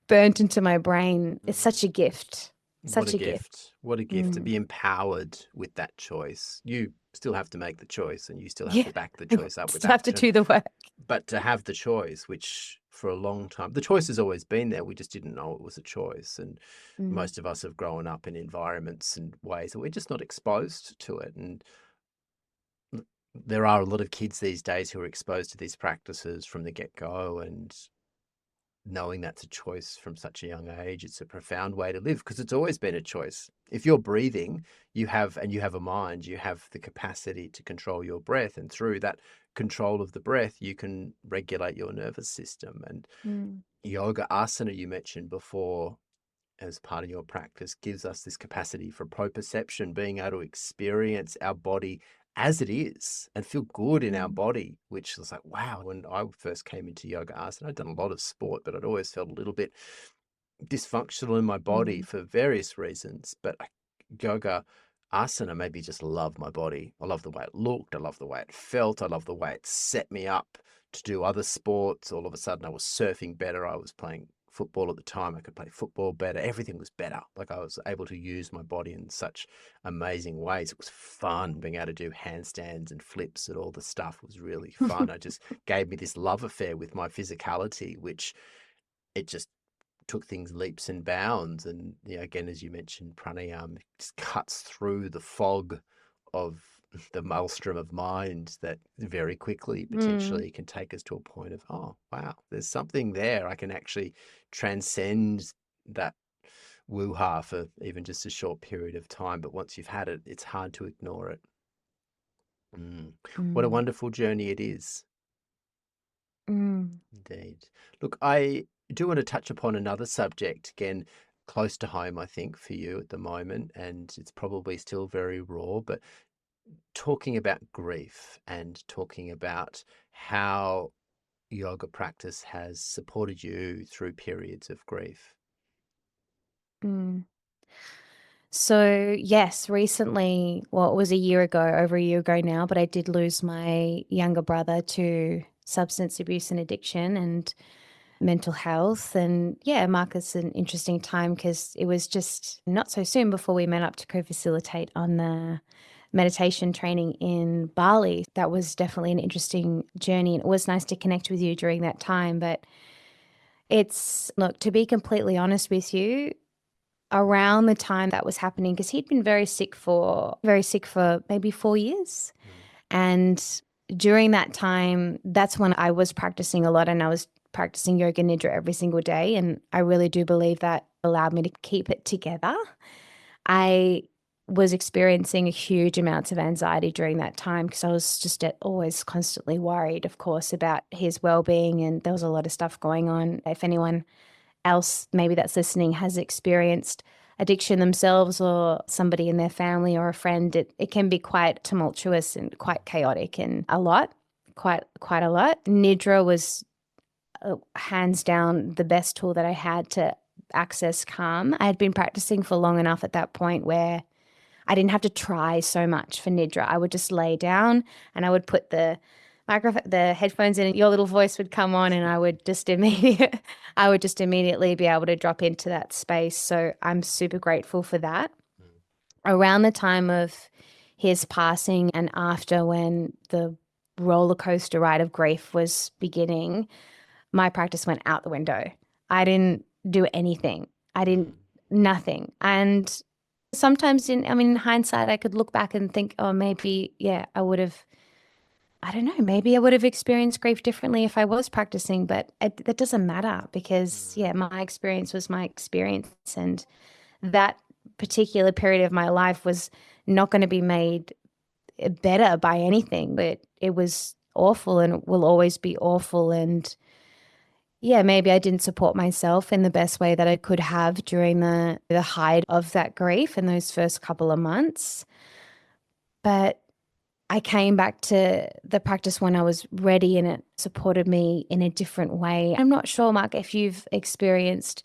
burnt into my brain. It's such a gift. What a Such a gift. gift. What a gift to be empowered with that choice. You still have to make the choice, and you still have Yeah. to back the choice up with Still have to action. do the work. But to have the choice, which for a long time, the choice has always been there. We just didn't know it was a choice. And most of us have grown up in environments and ways that we're just not exposed to it. And there are a lot of kids these days who are exposed to these practices from the get-go, and knowing that's a choice from such a young age, it's a profound way to live, because it's always been a choice. If you're breathing, you have a mind, you have the capacity to control your breath. And through that control of the breath, you can regulate your nervous system. And yoga asana, you mentioned before, as part of your practice, gives us this capacity for proprioception, being able to experience our body as it is and feel good in our body, which was like, wow. When I first came into yoga asana, I'd done a lot of sport, but I'd always felt a little bit dysfunctional in my body for various reasons. But yoga asana made me just love my body. I love the way it looked. I love the way it felt. I love the way it set me up to do other sports. All of a sudden I was surfing better. I was playing football at the time. I could play football better. Everything was better. Like, I was able to use my body in such amazing ways. It was fun being able to do handstands and flips and all the stuff. Was really fun. It just gave me this love affair with my physicality, which it just took things leaps and bounds. And again, as you mentioned, pranayama just cuts through the fog of the maelstrom of mind that very quickly potentially can take us to a point of, oh wow, there's something there. I can actually transcend that woo-ha for even just a short period of time. But once you've had it, it's hard to ignore it. What a wonderful journey it is. Indeed. Look, I do want to touch upon another subject, again, close to home, I think, for you at the moment, and it's probably still very raw, but talking about grief and talking about how yoga practice has supported you through periods of grief. So, yes, recently, well, it was over a year ago now, but I did lose my younger brother to substance abuse and addiction and mental health. And yeah, Marcus, an interesting time because it was just not so soon before we met up to co-facilitate on the meditation training in Bali. That was definitely an interesting journey. And it was nice to connect with you during that time. But look, to be completely honest with you, around the time that was happening, because he'd been very sick for maybe 4 years. And during that time, that's when I was practicing a lot, and I was practicing yoga nidra every single day. And I really do believe that allowed me to keep it together. I was experiencing huge amounts of anxiety during that time because I was just always constantly worried, of course, about his well-being. And there was a lot of stuff going on. If anyone else maybe that's listening has experienced addiction themselves or somebody in their family or a friend, it can be quite tumultuous and quite chaotic and quite a lot. Nidra was hands down the best tool that I had to access calm. I had been practicing for long enough at that point where I didn't have to try so much for Nidra. I would just lay down and I would put the headphones in, and your little voice would come on, and I would just immediately be able to drop into that space. So I'm super grateful for that. Around the time of his passing and after, when the roller coaster ride of grief was beginning, my practice went out the window. I didn't do anything. I didn't, nothing. And sometimes in hindsight, I could look back and think, oh, maybe, yeah, I don't know, maybe I would have experienced grief differently if I was practicing, but that doesn't matter because, yeah, my experience was my experience. And that particular period of my life was not going to be made better by anything, but it was awful and will always be awful. And yeah, maybe I didn't support myself in the best way that I could have during the height of that grief in those first couple of months. But I came back to the practice when I was ready, and it supported me in a different way. I'm not sure, Mark, if you've experienced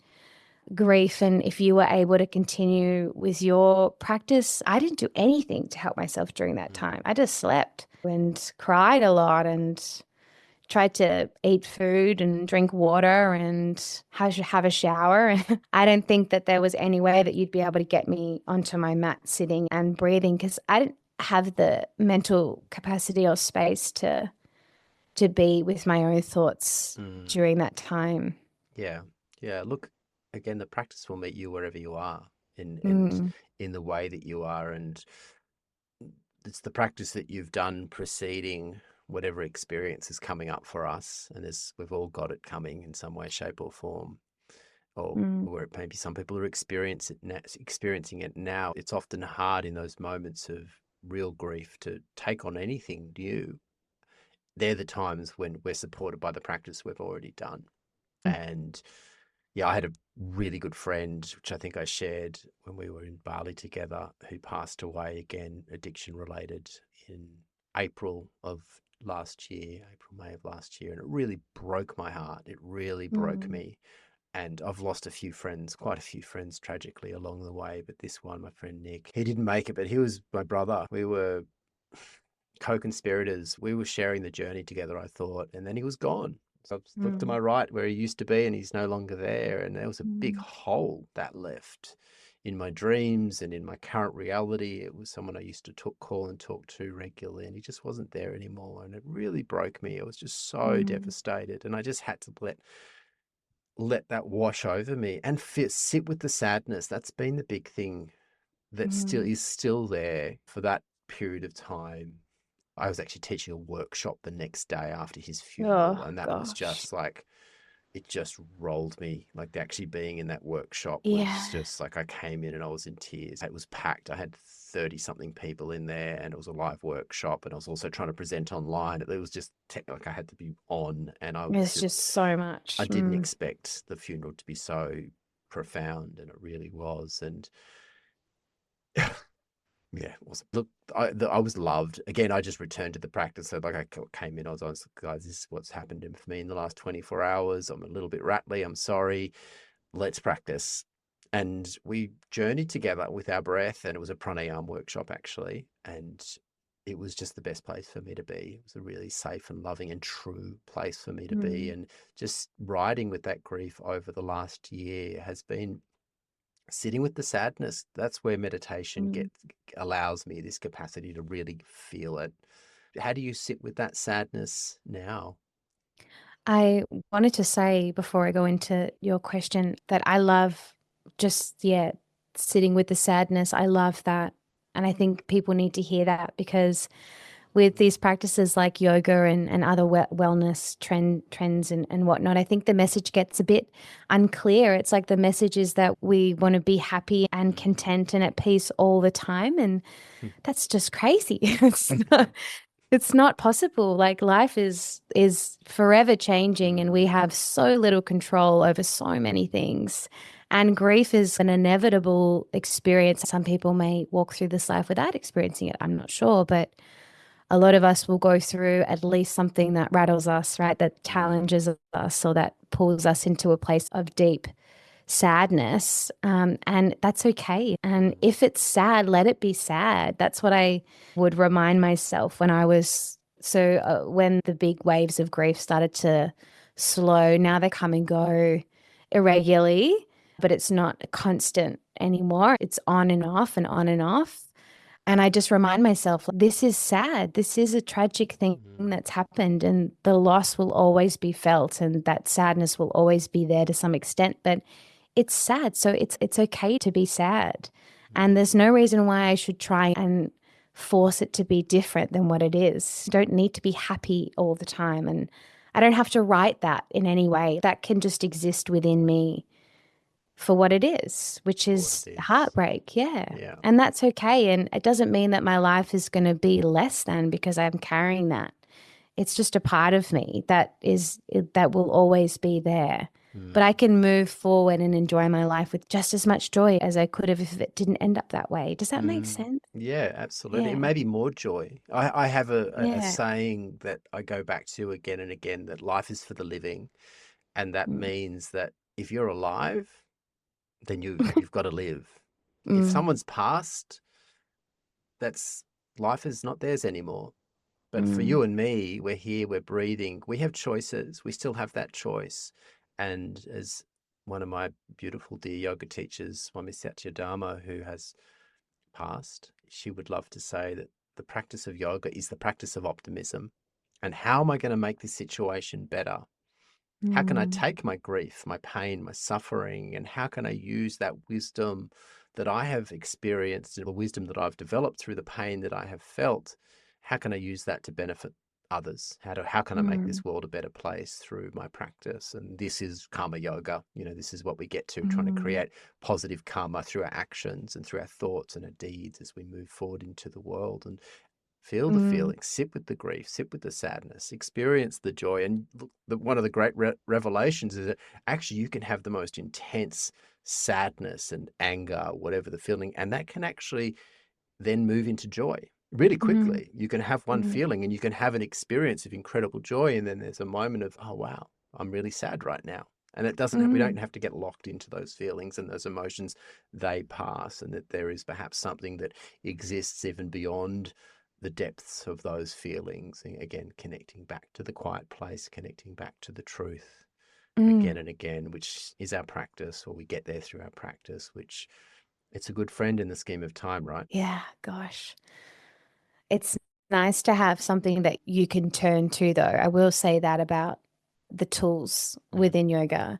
grief and if you were able to continue with your practice. I didn't do anything to help myself during that time. I just slept and cried a lot and tried to eat food and drink water and have a shower. I don't think that there was any way that you'd be able to get me onto my mat sitting and breathing, because I didn't have the mental capacity or space to be with my own thoughts during that time. Yeah. Yeah. Look, again, the practice will meet you wherever you are and in the way that you are. And it's the practice that you've done preceding whatever experience is coming up for us. And as we've all got it coming in some way, shape, or form, or where maybe some people are experiencing it now. It's often hard in those moments of real grief to take on anything new. They're the times when we're supported by the practice we've already done. And yeah, I had a really good friend, which I think I shared when we were in Bali together, who passed away again, addiction related, in April of last year, May of last year. And it really broke my heart. It really broke me. And I've lost quite a few friends tragically along the way. But this one, my friend Nick, he didn't make it, but he was my brother. We were co-conspirators. We were sharing the journey together, I thought, and then he was gone. So I looked to my right where he used to be, and he's no longer there. And there was a big hole that left in my dreams and in my current reality. It was someone I used to call and talk to regularly, and he just wasn't there anymore. And it really broke me. I was just so devastated, and I just had to let that wash over me and sit with the sadness. That's been the big thing that still there for that period of time. I was actually teaching a workshop the next day after his funeral, and that was just like, it just rolled me. Like actually being in that workshop was just like, I came in and I was in tears. It was packed. I had 30 something people in there, and it was a live workshop, and I was also trying to present online. It was just like I had to be on, and It's just so much. I didn't expect the funeral to be so profound, and it really was. And yeah, it was. Look, I was loved. Again, I just returned to the practice. So like I came in, I was honest, guys, this is what's happened for me in the last 24 hours. I'm a little bit rattly. I'm sorry. Let's practice. And we journeyed together with our breath, and it was a pranayama workshop actually. And it was just the best place for me to be. It was a really safe and loving and true place for me to be. And just riding with that grief over the last year has been sitting with the sadness. That's where meditation allows me this capacity to really feel it. How do you sit with that sadness now? I wanted to say before I go into your question that I love just, sitting with the sadness. I love that. And I think people need to hear that, because with these practices like yoga and other wellness trends and whatnot, I think the message gets a bit unclear. It's like the message is that we want to be happy and content and at peace all the time. And that's just crazy. It's not possible. Like life is forever changing and we have so little control over so many things. And grief is an inevitable experience. Some people may walk through this life without experiencing it. I'm not sure, but a lot of us will go through at least something that rattles us, right? That challenges us or that pulls us into a place of deep sadness. And that's okay. And if it's sad, let it be sad. That's what I would remind myself when I was when the big waves of grief started to slow. Now they come and go irregularly, but it's not constant anymore. It's on and off and on and off. And I just remind myself, this is sad. This is a tragic thing that's happened, and the loss will always be felt, and that sadness will always be there to some extent. But it's sad, so it's okay to be sad. And there's no reason why I should try and force it to be different than what it is. You don't need to be happy all the time, and I don't have to write that in any way. That can just exist within me for what it is, which For what is it is. heartbreak. Yeah. Yeah. And that's okay. And it doesn't mean that my life is going to be less than because I'm carrying that. It's just a part of me that will always be there. But I can move forward and enjoy my life with just as much joy as I could have if it didn't end up that way. Does that make sense? Yeah, absolutely. Yeah. And maybe more joy. I have a Yeah. saying that I go back to again and again, that life is for the living. And that Mm. means that if you're alive, then you've got to live. If Mm. someone's passed, that's life is not theirs anymore. But for Mm. you and me, we're here, we're breathing, we have choices. We still have that choice. And as one of my beautiful dear yoga teachers, Swami Satyadharma, who has passed, she would love to say that the practice of yoga is the practice of optimism. And how am I going to make this situation better? How can I Mm. take my grief, my pain, my suffering, and how can I use that wisdom that I have experienced, the wisdom that I've developed through the pain that I have felt? How can I use that to benefit others? How can I make Mm. this world a better place through my practice? And this is karma yoga. This is what we get to, trying to Mm. create positive karma through our actions and through our thoughts and our deeds as we move forward into the world. And feel the Mm. feelings, sit with the grief, sit with the sadness, experience the joy. And one of the great revelations is that actually you can have the most intense sadness and anger, whatever the feeling, and that can actually then move into joy really Mm. quickly. You can have one Mm. feeling and you can have an experience of incredible joy, and then there's a moment of, oh wow, I'm really sad right now. And we don't Mm. have to get locked into those feelings and those emotions. They pass, and that there is perhaps something that exists even beyond the depths of those feelings. And again, connecting back to the quiet place, connecting back to the truth Mm. again and again, which is our practice, or we get there through our practice, which it's a good friend in the scheme of time, right? Yeah, gosh. It's nice to have something that you can turn to, though. I will say that about the tools Mm, within yoga.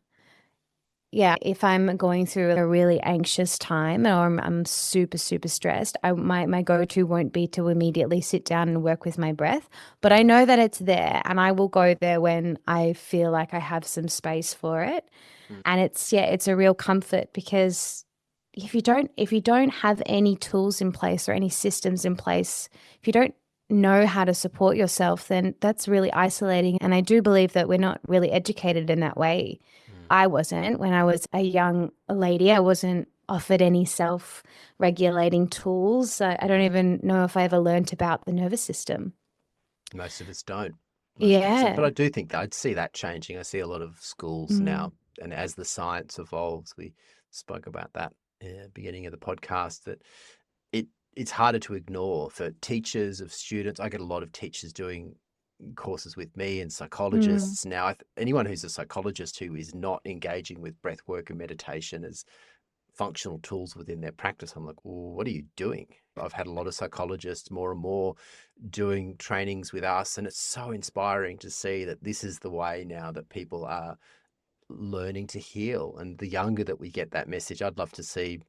Yeah, if I'm going through a really anxious time or I'm super, super stressed, my go-to won't be to immediately sit down and work with my breath, but I know that it's there and I will go there when I feel like I have some space for it. mm, And it's a real comfort because if you don't have any tools in place or any systems in place, if you don't know how to support yourself, then that's really isolating. And I do believe that we're not really educated in that way. mm. I wasn't when I was a young lady. I wasn't offered any self-regulating tools. I don't even know if I ever learned about the nervous system. Most of us don't. Most of us don't. Yeah. But I do think that I'd see that changing. I see a lot of schools Mm. now, and as the science evolves, we spoke about that beginning of the podcast, that it it's harder to ignore for teachers of students. I get a lot of teachers doing courses with me and Mm. psychologists now. Anyone who's a psychologist who is not engaging with breath work and meditation as functional tools within their practice, I'm like, well, what are you doing? I've had a lot of psychologists more and more doing trainings with us, and it's so inspiring to see that this is the way now that people are learning to heal. And the younger that we get that message, I'd love to see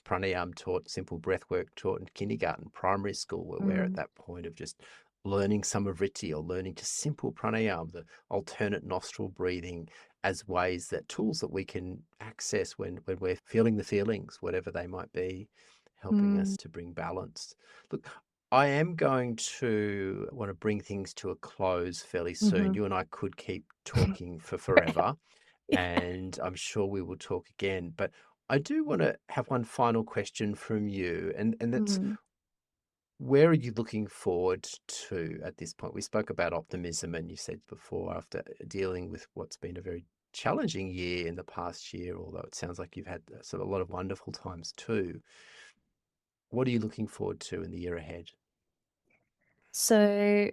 pranayam taught, simple breath work taught in kindergarten, primary school, where we're at Mm. that point of just learning samavriti or learning to simple pranayam, the alternate nostril breathing, as ways that tools that we can access when we're feeling the feelings, whatever they might be, helping Mm. us to bring balance. Look, I am going to want to bring things to a close fairly soon. Hmm. You and I could keep talking for forever, and I'm sure we will talk again. But I do want to have one final question from you, and that's Mm. where are you looking forward to at this point? We spoke about optimism, and you said before, after dealing with what's been a very challenging year in the past year, although it sounds like you've had sort of a lot of wonderful times too. What are you looking forward to in the year ahead? So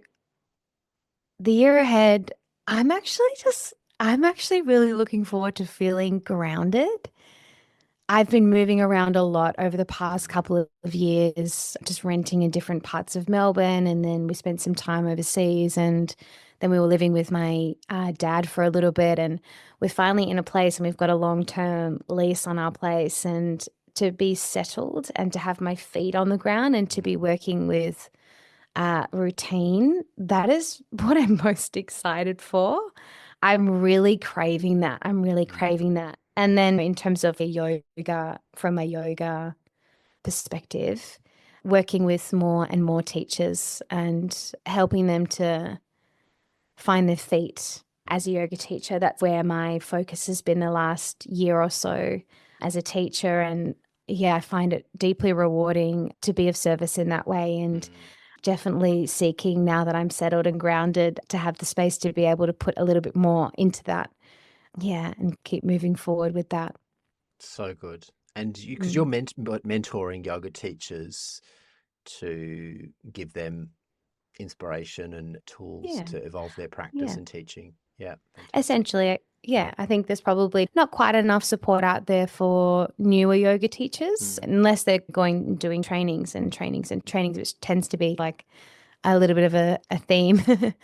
the year ahead, I'm actually really looking forward to feeling grounded. I've been moving around a lot over the past Mm, couple of years, just renting in different parts of Melbourne. And then we spent some time overseas. And then we were living with my dad for a little bit. And we're finally in a place and we've got a long-term lease on our place. And to be settled and to have my feet on the ground and to be mm, working with routine, that is what I'm most excited for. I'm really craving that. I'm really mm, craving that. And then in terms of yoga, from a yoga perspective, working with more and more teachers and helping them to find their feet as a yoga teacher. That's where my focus has been the last year or so as a teacher. And yeah, I find it deeply rewarding to be of service in that way. And mm. definitely seeking, now that I'm settled and grounded, to have the space to be able to put a little bit more into that. Yeah, and keep moving forward with that. So good. And because Mm. you're mentoring yoga teachers to give them inspiration and tools Yeah, to evolve their practice yeah. and teaching. Yeah, fantastic. Essentially, yeah, I think there's probably not quite enough support out there for newer yoga teachers Mm, unless they're going and doing trainings and trainings and trainings, which tends to be like a little bit of a theme. mm.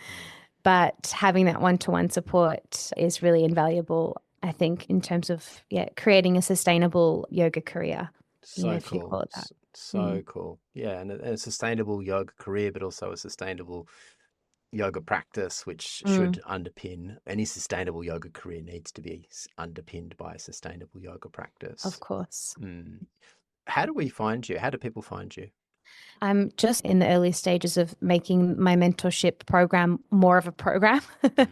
But having that one-to-one support is really invaluable, I think, in terms of, yeah, creating a sustainable yoga career, So if you cool. call it that. So Mm. cool. Yeah, and a sustainable yoga career, but also a sustainable yoga practice, which Mm, should underpin any sustainable yoga career needs to be underpinned by a sustainable yoga of practice. course. Mm. How do we find you? How do people find you? I'm just in the early stages of making my mentorship program more of a program. Mm.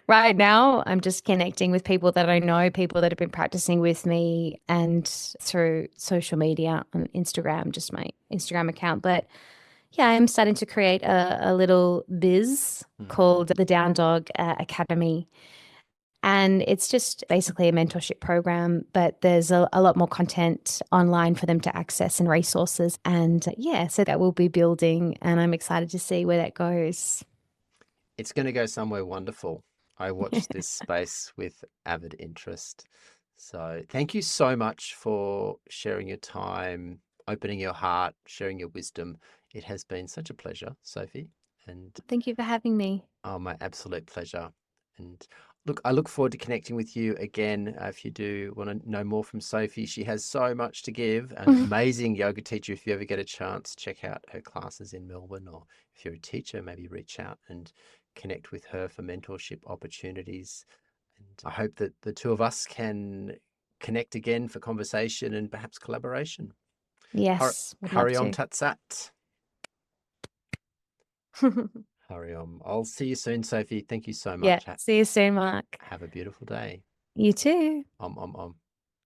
Right now, I'm just connecting with people that I know, people that have been practicing with me, and through social media on Instagram, just my Instagram account. But yeah, I'm starting to create a little biz Mm. called the Down Dog Academy. And it's just basically a mentorship program, but there's a lot more content online for them to access and resources. And yeah, so that we'll be building, and I'm excited to see where that goes. It's going to go somewhere wonderful. I watch this space with avid interest. So, thank you so much for sharing your time, opening your heart, sharing your wisdom. It has been such a pleasure, Sophie, and Thank you for having me. oh, my absolute pleasure. And look, I look forward to connecting with you again. If you do want to know more from Sophie, she has so much to give. An amazing yoga teacher. If you ever get a chance, check out her classes in Melbourne, or if you're a teacher, maybe reach out and connect with her for mentorship opportunities. And I hope that the two of us can connect again for conversation and perhaps collaboration. Yes, would love Hurry on, to. tatsat. Hurry on. I'll see you soon, Sophie. Thank you so Yeah, much. see you soon, Mark. Have a beautiful day. You too. Om.